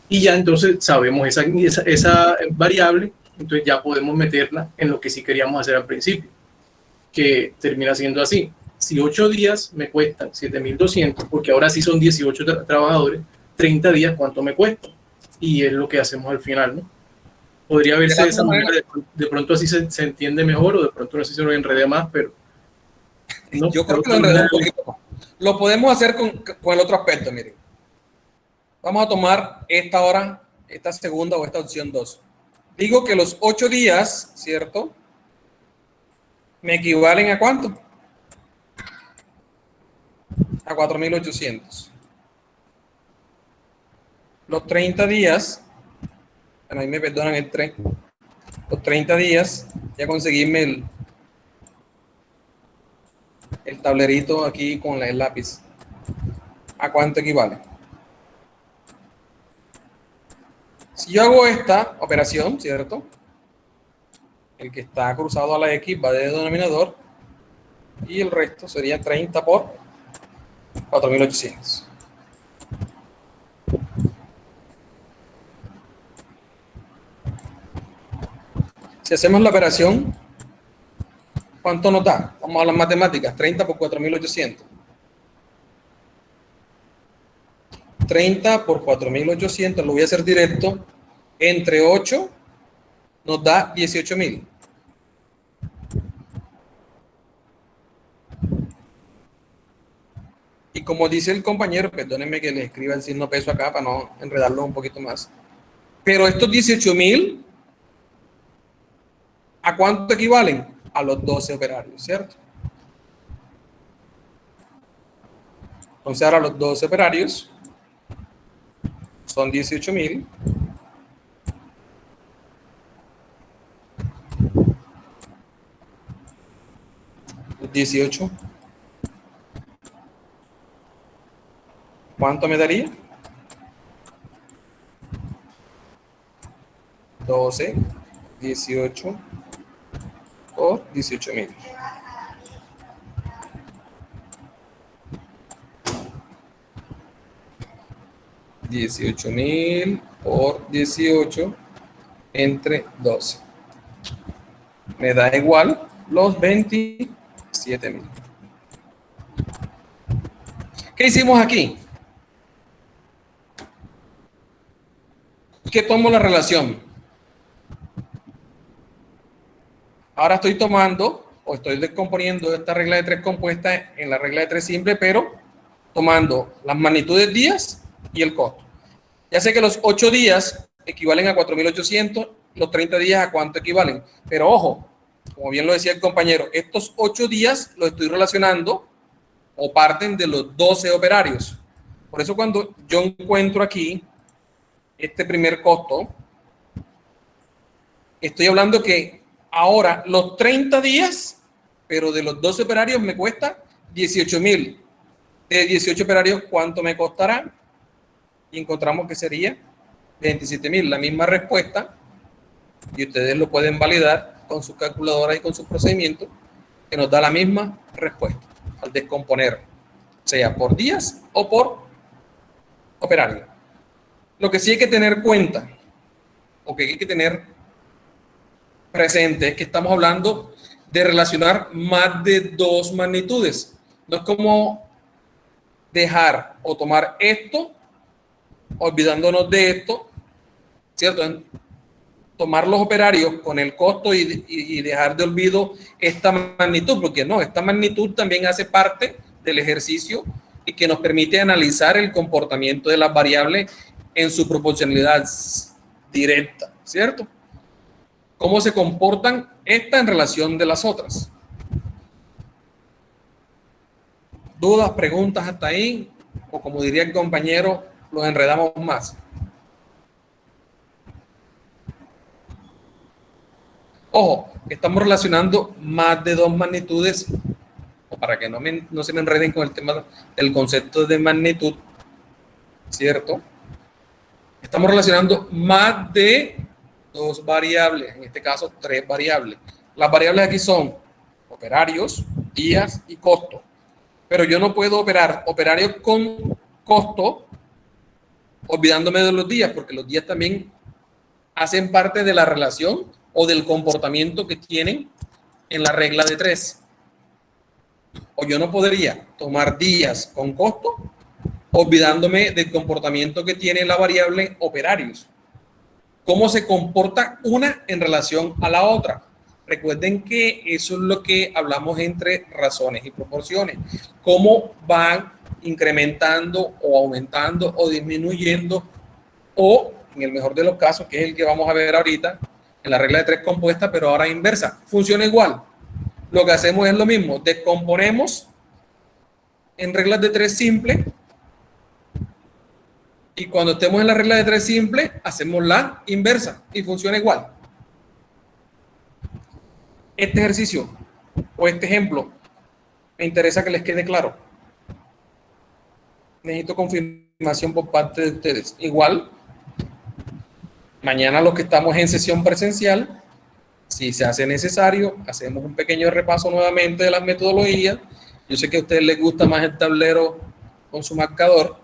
Y ya entonces sabemos esa variable, entonces ya podemos meterla en lo que sí queríamos hacer al principio, que termina siendo así. Si 8 días me cuestan 7.200, porque ahora sí son 18 trabajadores, 30 días, ¿cuánto me cuesta? Y es lo que hacemos al final, ¿no? Podría verse de esa manera, de pronto así se entiende mejor, o de pronto no sé si se lo enrede más, pero... No, yo creo que lo enredé un poquito. Lo podemos hacer con el otro aspecto, miren. Vamos a tomar esta hora, esta segunda o esta opción 2. Digo que los 8 días, ¿cierto? ¿Me equivalen a cuánto? A 4.800. Los 30 días, bueno, ahí me perdonan el 3. los 30 días, ya conseguirme el tablerito aquí con el lápiz. ¿A cuánto equivale? Si yo hago esta operación, ¿cierto? El que está cruzado a la X va de denominador y el resto sería 30 por 4.800. Si hacemos la operación, ¿cuánto nos da? Vamos a las matemáticas. 30 por 4.800. 30 por 4.800, lo voy a hacer directo, entre 8 nos da 18.000. Y como dice el compañero, perdónenme que le escriba el signo peso acá para no enredarlo un poquito más, pero estos 18.000, ¿a cuánto equivalen? A los 12 operarios, ¿cierto? Entonces ahora los 12 operarios son 18.000. Los 18. ¿Cuánto me daría? 12, 18 por 18.000. $18.000 por 18 entre 12. Me da igual los 27.000. ¿Qué hicimos aquí? ¿Qué tomo la relación? Ahora estoy tomando o estoy descomponiendo esta regla de 3 compuesta en la regla de 3 simple, pero tomando las magnitudes días y el costo. Ya sé que los 8 días equivalen a 4.800, los 30 días a cuánto equivalen. Pero ojo, como bien lo decía el compañero, estos 8 días los estoy relacionando o parten de los 12 operarios. Por eso cuando yo encuentro aquí este primer costo, estoy hablando que ahora los 30 días, pero de los 12 operarios me cuesta 18.000. De 18 operarios, ¿cuánto me costará? Y encontramos que sería 27.000, la misma respuesta, y ustedes lo pueden validar con sus calculadoras y con sus procedimientos, que nos da la misma respuesta al descomponer, sea por días o por operario. Lo que sí hay que tener cuenta, o que hay que tener presente, es que estamos hablando de relacionar más de 2 magnitudes. No es como dejar o tomar esto olvidándonos de esto, ¿cierto? Tomar los operarios con el costo y dejar de olvido esta magnitud, porque no, esta magnitud también hace parte del ejercicio y que nos permite analizar el comportamiento de las variables en su proporcionalidad directa, ¿cierto? ¿Cómo se comportan esta en relación de las otras? ¿Dudas, preguntas hasta ahí? O como diría el compañero, los enredamos más. Ojo, estamos relacionando más de 2 magnitudes, o para que no se me enreden con el tema del concepto de magnitud, ¿cierto? Estamos relacionando más de 2 variables, en este caso 3 variables. Las variables aquí son operarios, días y costo. Pero yo no puedo operar operarios con costo olvidándome de los días, porque los días también hacen parte de la relación o del comportamiento que tienen en la regla de 3. O yo no podría tomar días con costo olvidándome del comportamiento que tiene la variable operarios. ¿Cómo se comporta una en relación a la otra? Recuerden que eso es lo que hablamos entre razones y proporciones. Cómo van incrementando o aumentando o disminuyendo, o en el mejor de los casos, que es el que vamos a ver ahorita, en la regla de 3 compuesta, pero ahora inversa. Funciona igual. Lo que hacemos es lo mismo. Descomponemos en reglas de 3 simple, y cuando estemos en la regla de 3 simple, hacemos la inversa y funciona igual. este ejercicio o este ejemplo me interesa que les quede claro. Necesito confirmación por parte de ustedes. Igual, mañana los que estamos en sesión presencial, si se hace necesario, hacemos un pequeño repaso nuevamente de las metodologías. Yo sé que a ustedes les gusta más el tablero con su marcador,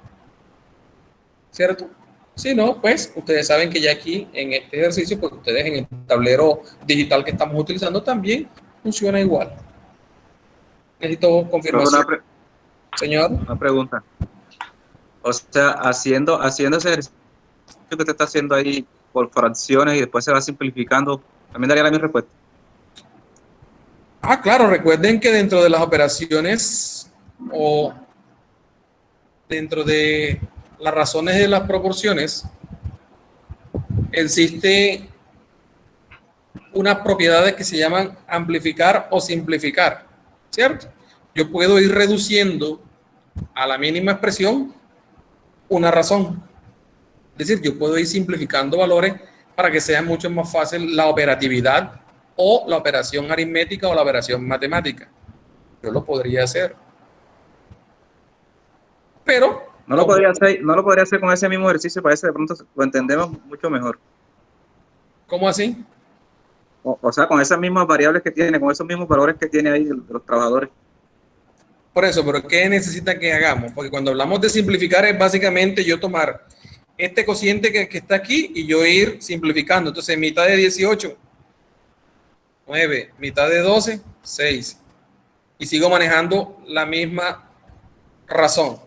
¿cierto? Si no, pues ustedes saben que ya aquí en este ejercicio, pues ustedes en el tablero digital que estamos utilizando también funciona igual. Necesito confirmación. Señor. Una pregunta. O sea, haciendo ese ejercicio que te está haciendo ahí por fracciones y después se va simplificando, también daría la misma respuesta. Ah, claro, recuerden que dentro de las operaciones o dentro de las razones de las proporciones existe unas propiedades que se llaman amplificar o simplificar, ¿cierto? Yo puedo ir reduciendo a la mínima expresión una razón. Es decir, yo puedo ir simplificando valores para que sea mucho más fácil la operatividad o la operación aritmética o la operación matemática. Yo lo podría hacer. Pero No lo podría hacer con ese mismo ejercicio, para eso de pronto lo entendemos mucho mejor. ¿cómo así? O sea, con esas mismas variables que tiene, con esos mismos valores que tiene ahí de los trabajadores. Por eso, pero ¿qué necesita que hagamos? Porque cuando hablamos de simplificar es básicamente yo tomar este cociente que está aquí y yo ir simplificando. Entonces, mitad de 18, 9, mitad de 12, 6. Y sigo manejando la misma razón.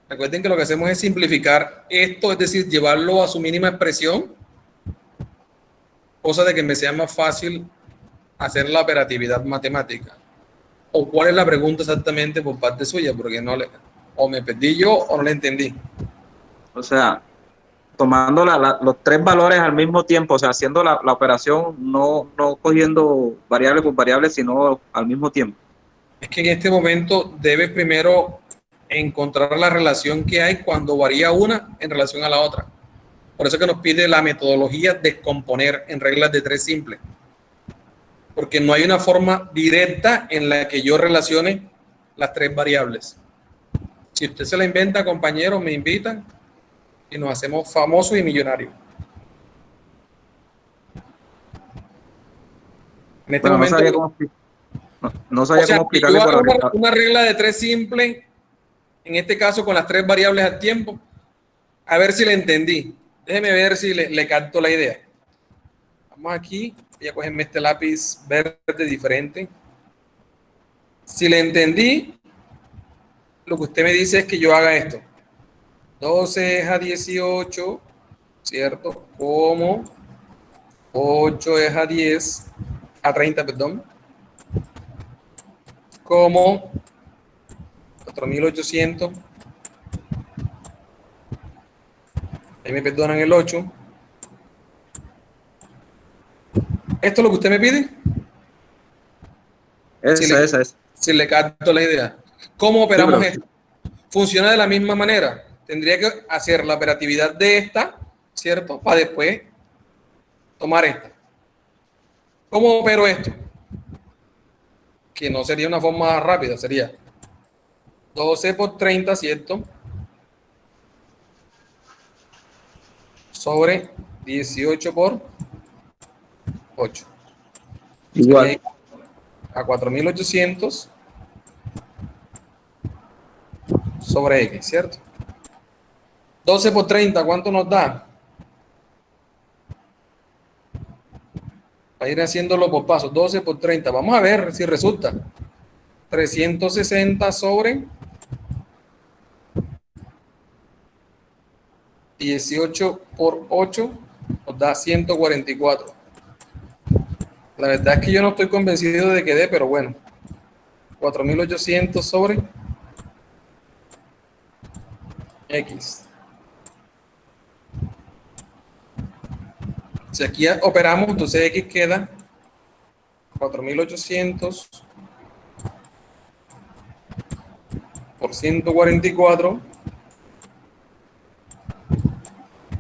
Recuerden que lo que hacemos es simplificar esto, es decir, llevarlo a su mínima expresión, cosa de que me sea más fácil hacer la operatividad matemática. ¿O cuál es la pregunta exactamente por parte suya? Porque no le, o me perdí yo o no le entendí. O sea, tomando los tres valores al mismo tiempo, o sea, haciendo la operación, no cogiendo variable por variable, sino al mismo tiempo. Es que en este momento debe primero encontrar la relación que hay cuando varía una en relación a la otra. Por eso que nos pide la metodología descomponer en reglas de tres simples. Porque no hay una forma directa en la que yo relacione las tres variables. Si usted se la inventa, compañeros, me invitan y nos hacemos famosos y millonarios. En este Bueno, momento, no sabía cómo explicarle yo por hago ahorita. una regla de tres simple, en este caso con las tres variables al tiempo, a ver si le entendí. Déjeme ver si le capto la idea. Vamos aquí, voy a cogerme este lápiz verde diferente. Si le entendí, lo que usted me dice es que yo haga esto. 12 es a 18, ¿cierto? Como 8 es a 10, a 30, perdón. Como 4800. Ahí me perdonan el 8. ¿Esto es lo que usted me pide? Esa. Si le capto la idea. ¿Cómo operamos Sí, esto? Funciona de la misma manera. Tendría que hacer la operatividad de esta, ¿cierto? Para después tomar esta. ¿Cómo opero esto? Que no sería una forma rápida, sería 12 por 30, ¿cierto? Sobre 18 por 8. igual. A 4800 sobre X, ¿cierto? 12 por 30, ¿cuánto nos da? Para ir haciéndolo por pasos, 12 por 30. Vamos a ver si resulta. 360 sobre 18 por 8 nos da 144. La verdad es que yo no estoy convencido de que dé, pero bueno. 4800 sobre X. Si aquí operamos, entonces X queda 4800 por 144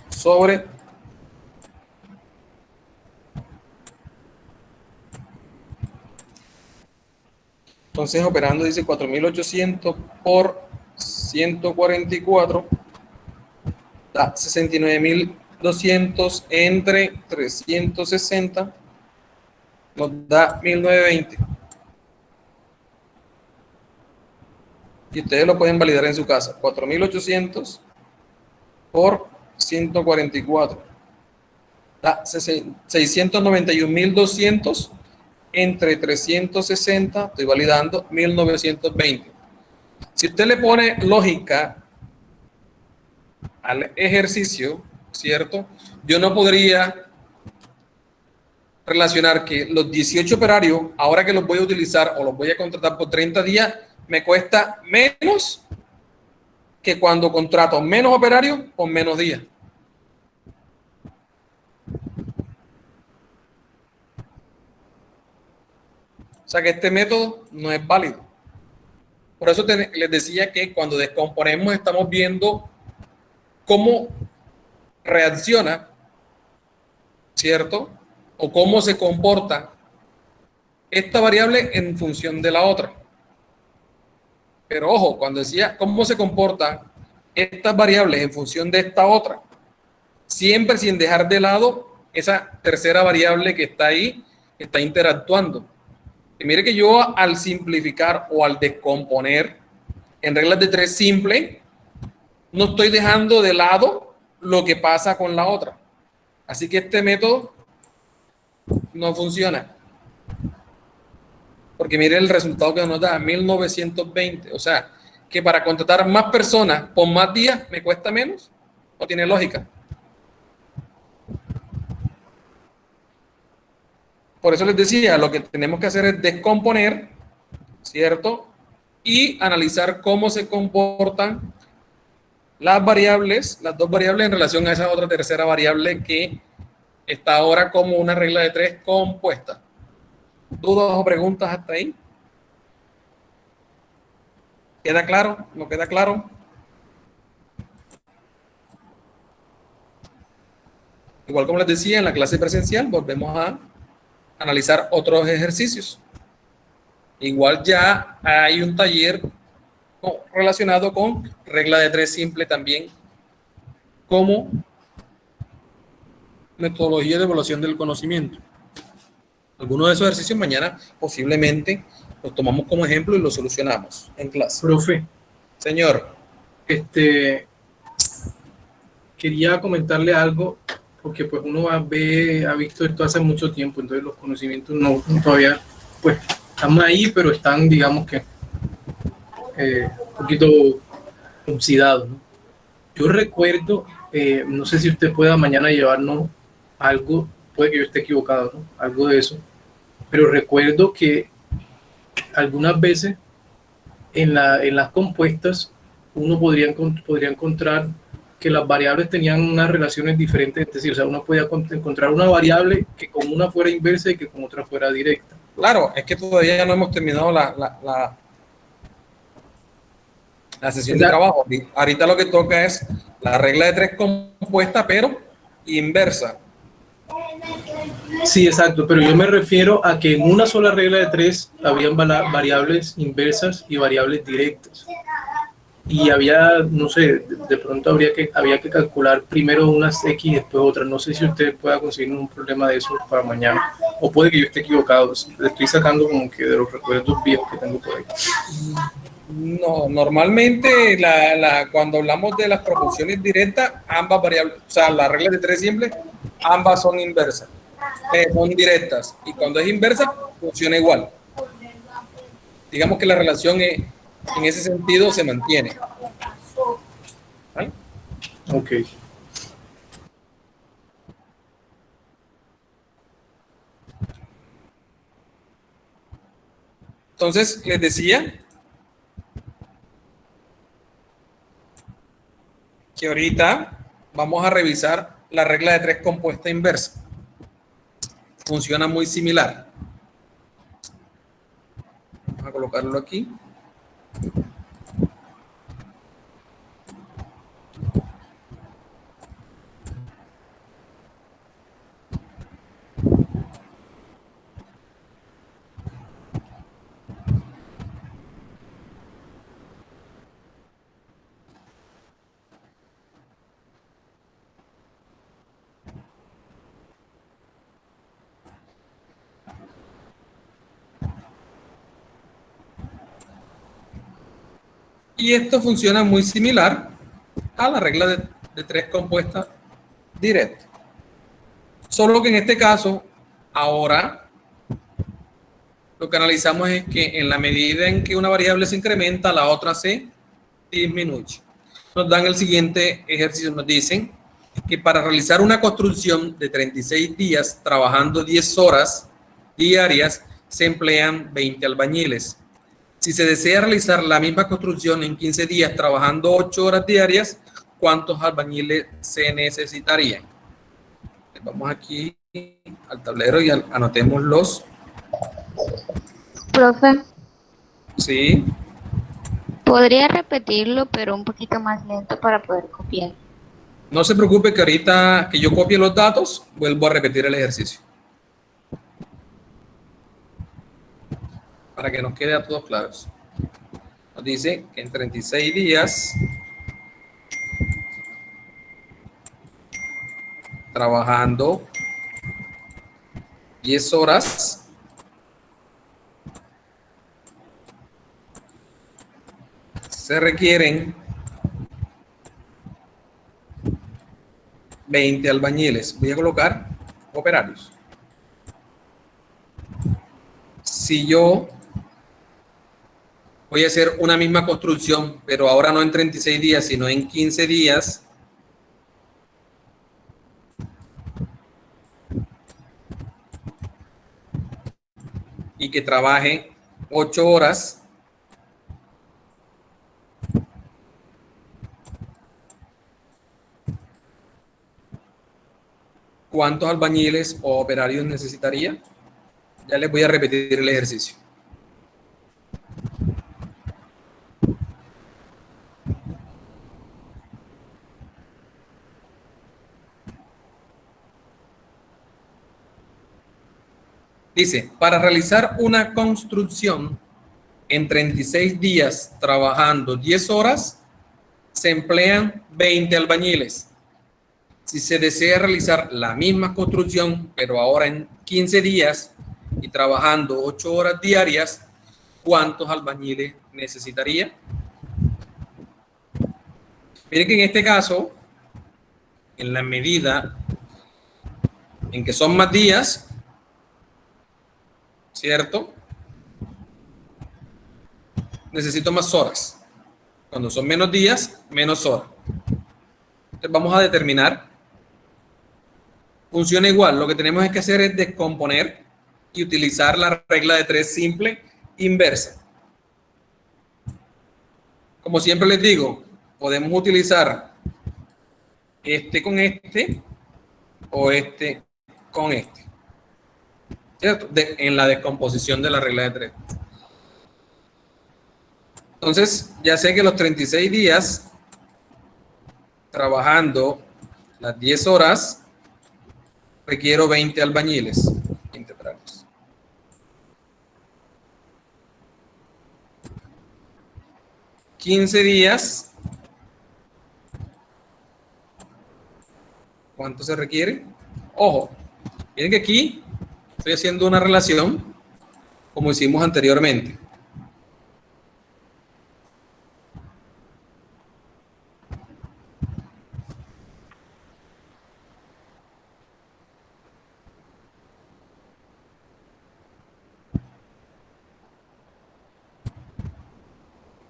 sobre Entonces, operando, dice 4.800 por 144, da 69.200 entre 360, nos da 1.920. Y ustedes lo pueden validar en su casa. 4.800 por 144. Da 691.200 entre 360, estoy validando, 1.920. Si usted le pone lógica al ejercicio, ¿cierto? Yo no podría relacionar que los 18 operarios, ahora que los voy a utilizar o los voy a contratar por 30 días, me cuesta menos que cuando contrato menos operarios por menos días. O sea que este método no es válido. Por eso les decía que cuando descomponemos estamos viendo cómo reacciona, ¿cierto? O cómo se comporta esta variable en función de la otra. Pero ojo, cuando decía cómo se comportan estas variables en función de esta otra, siempre sin dejar de lado esa tercera variable que está ahí, que está interactuando. Y mire que yo al simplificar o al descomponer en reglas de tres simple, no estoy dejando de lado lo que pasa con la otra. Así que este método no funciona. Porque mire el resultado que nos da, 1.920. O sea, que para contratar más personas por más días me cuesta menos. No tiene lógica. Por eso les decía, lo que tenemos que hacer es descomponer, ¿cierto? Y analizar cómo se comportan las variables, las dos variables en relación a esa otra tercera variable que está ahora como una regla de tres compuesta. ¿Dudas o preguntas hasta ahí? ¿Queda claro? ¿No queda claro? Igual como les decía, en la clase presencial volvemos a analizar otros ejercicios. Igual ya hay un taller relacionado con regla de tres simple también como metodología de evaluación del conocimiento. Algunos de esos ejercicios mañana posiblemente los tomamos como ejemplo y los solucionamos en clase. Profe, Señor. Quería comentarle algo, porque pues uno ha visto esto hace mucho tiempo, entonces los conocimientos no todavía, pues están ahí, pero están, digamos que, un poquito oxidados, ¿no? Yo recuerdo, no sé si usted pueda mañana llevarnos algo, puede que yo esté equivocado, ¿no? Algo de eso, pero recuerdo que algunas veces en las compuestas uno podría encontrar que las variables tenían unas relaciones diferentes entre sí. O sea, uno podía encontrar una variable que con una fuera inversa y que con otra fuera directa. Claro, es que todavía no hemos terminado la sesión de trabajo. Ahorita lo que toca es la regla de tres compuesta, pero inversa. Sí, exacto, pero yo me refiero a que en una sola regla de tres habían variables inversas y variables directas. Y había, no sé, de pronto había que calcular primero unas X y después otras. No sé si usted pueda conseguir un problema de eso para mañana. O puede que yo esté equivocado. Le estoy sacando como que de los recuerdos viejos que tengo por ahí. No, normalmente cuando hablamos de las proporciones directas, ambas variables, o sea, las reglas de tres simples, ambas son inversas, son directas. Y cuando es inversa, funciona igual. Digamos que la relación en ese sentido se mantiene. ¿Vale? Ok. Entonces, les decía que ahorita vamos a revisar la regla de tres compuesta inversa. Funciona muy similar. Vamos a colocarlo aquí. Y esto funciona muy similar a la regla de 3 compuesta directa. Solo que en este caso, ahora, lo que analizamos es que en la medida en que una variable se incrementa, la otra se disminuye. Nos dan el siguiente ejercicio, nos dicen que para realizar una construcción de 36 días trabajando 10 horas diarias se emplean 20 albañiles. Si se desea realizar la misma construcción en 15 días trabajando 8 horas diarias, ¿cuántos albañiles se necesitarían? Vamos aquí al tablero y anotemos los. Profe, Sí, podría repetirlo, pero un poquito más lento para poder copiar. no se preocupe que ahorita que yo copie los datos, vuelvo a repetir el ejercicio. Para que nos quede a todos claros. Nos dice que en 36 días trabajando 10 horas se requieren 20 albañiles. Voy a colocar operarios. Si yo voy a hacer una misma construcción, pero ahora no en 36 días, sino en 15 días, y que trabaje 8 horas, ¿cuántos albañiles o operarios necesitaría? Ya les voy a repetir el ejercicio. Dice, para realizar una construcción en 36 días trabajando 10 horas, se emplean 20 albañiles. Si se desea realizar la misma construcción, pero ahora en 15 días y trabajando 8 horas diarias, ¿cuántos albañiles necesitaría? Miren que en este caso, en la medida en que son más días, ¿cierto? Necesito más horas. Cuando son menos días, menos horas. Entonces vamos a determinar. Funciona igual. Lo que tenemos que hacer es descomponer y utilizar la regla de 3 simple inversa. Como siempre les digo, podemos utilizar este con este o este con este. ¿Cierto? En la descomposición de la regla de 3. Entonces, ya sé que los 36 días trabajando las 10 horas requiero 20 albañiles. 20 operarios. $15 días. ¿Cuánto se requiere? Ojo, miren que aquí estoy haciendo una relación como hicimos anteriormente.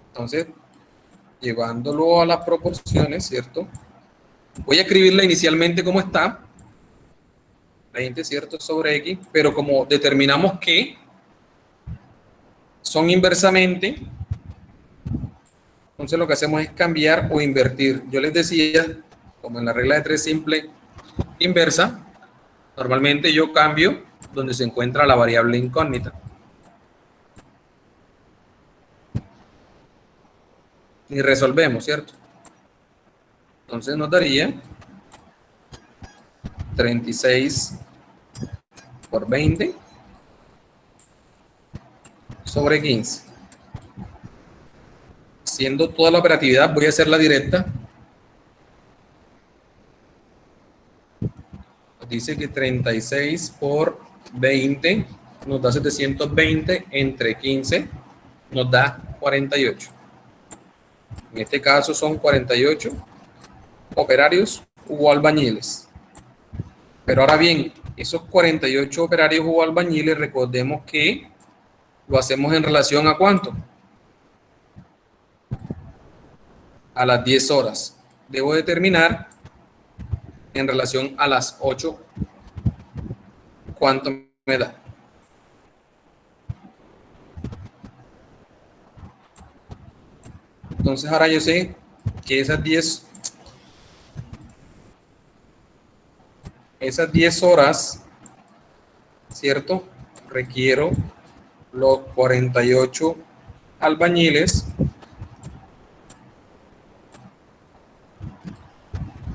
Entonces, llevándolo a las proporciones, ¿cierto? Voy a escribirla inicialmente como está. 20, ¿cierto? Sobre X, pero como determinamos que son inversamente, entonces lo que hacemos es cambiar o invertir. Yo les decía, como en la regla de 3 simple inversa, normalmente yo cambio donde se encuentra la variable incógnita. Y resolvemos, ¿cierto? Entonces nos daría 36 por 20 sobre 15. Siendo toda la operatividad, voy a hacer la directa. Dice que 36 por 20 nos da 720, entre 15 nos da 48. En este caso son 48 operarios o albañiles. Pero ahora bien, esos 48 operarios o albañiles, recordemos que lo hacemos en relación a ¿cuánto? A las 10 horas. Debo determinar en relación a las 8 cuánto me da. Entonces ahora yo sé que esas 10 horas, ¿cierto? Requiero los 48 albañiles.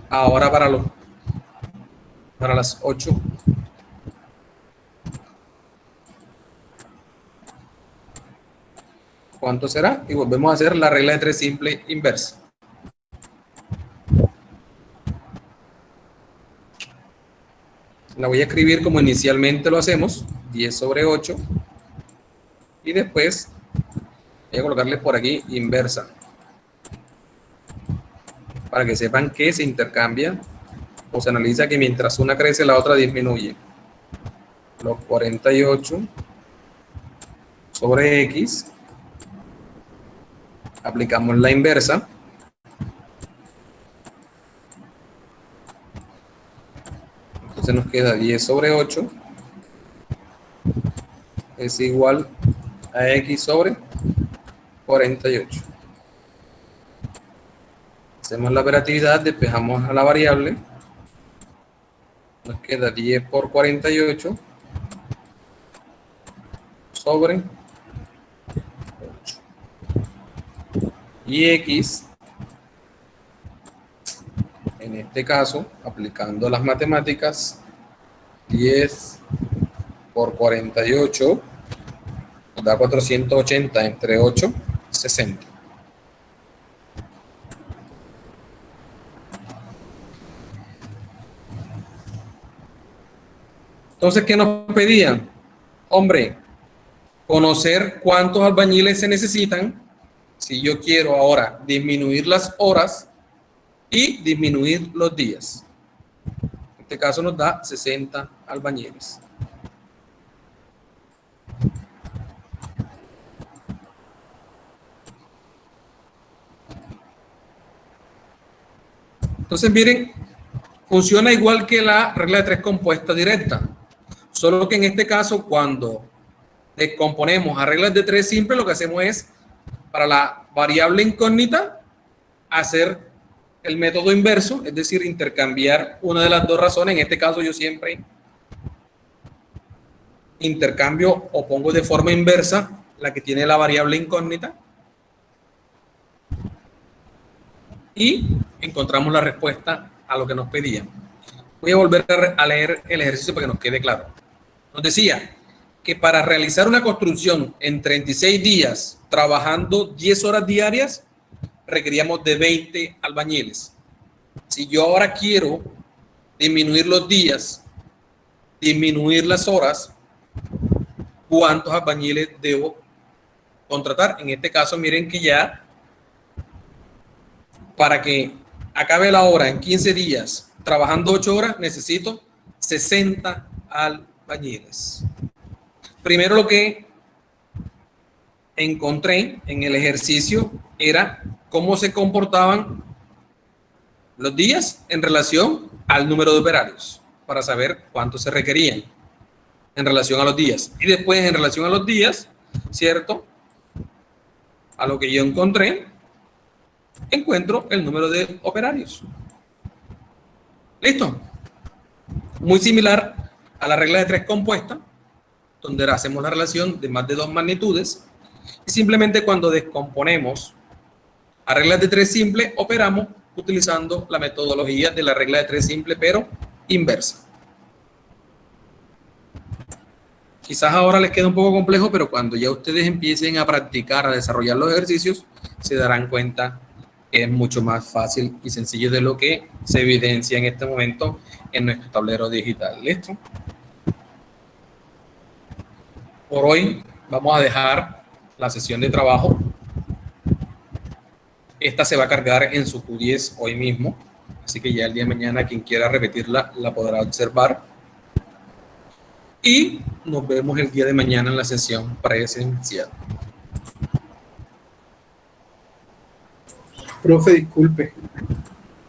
Ahora para las 8. ¿Cuánto será? Y volvemos a hacer la regla de 3 simple inversa. La voy a escribir como inicialmente lo hacemos, 10 sobre 8. Y después voy a colocarle por aquí inversa. Para que sepan que se intercambia o se analiza que mientras una crece la otra disminuye. Los 48 sobre X. Aplicamos la inversa. Entonces nos queda 10 sobre 8 es igual a X sobre 48. Hacemos la operatividad, despejamos a la variable. Nos queda 10 por 48 sobre 8. Y X, en este caso, aplicando las matemáticas, 10 por 48 nos da 480 entre 8, 60. Entonces, ¿qué nos pedían? Hombre, conocer cuántos albañiles se necesitan si yo quiero ahora disminuir las horas y disminuir los días. En este caso nos da 60 albañiles. Entonces, miren, funciona igual que la regla de 3 compuesta directa. Solo que en este caso, cuando descomponemos a reglas de 3 simples, lo que hacemos es, para la variable incógnita, hacer el método inverso, es decir, intercambiar una de las dos razones. En este caso yo siempre intercambio o pongo de forma inversa la que tiene la variable incógnita y encontramos la respuesta a lo que nos pedían. Voy a volver a leer el ejercicio para que nos quede claro. Nos decía que para realizar una construcción en 36 días, trabajando 10 horas diarias, requeríamos de 20 albañiles. Si yo ahora quiero disminuir los días, disminuir las horas, ¿cuántos albañiles debo contratar? En este caso, miren que ya, para que acabe la obra en 15 días, trabajando 8 horas, necesito 60 albañiles. Primero lo que encontré en el ejercicio era cómo se comportaban los días en relación al número de operarios, para saber cuántos se requerían en relación a los días. Y después, en relación a los días, ¿cierto? A lo que yo encontré, encuentro el número de operarios. ¿Listo? Muy similar a la regla de 3 compuesta, donde hacemos la relación de más de 2 magnitudes, y simplemente cuando descomponemos a reglas de 3 simple, operamos utilizando la metodología de la regla de 3 simple, pero inversa. Quizás ahora les queda un poco complejo, pero cuando ya ustedes empiecen a practicar, a desarrollar los ejercicios, se darán cuenta que es mucho más fácil y sencillo de lo que se evidencia en este momento en nuestro tablero digital. ¿Listo? Por hoy vamos a dejar la sesión de trabajo Esta se va a cargar en su Q10 hoy mismo, así que ya el día de mañana quien quiera repetirla la podrá observar. Y nos vemos el día de mañana en la sesión presencial. Profe, disculpe.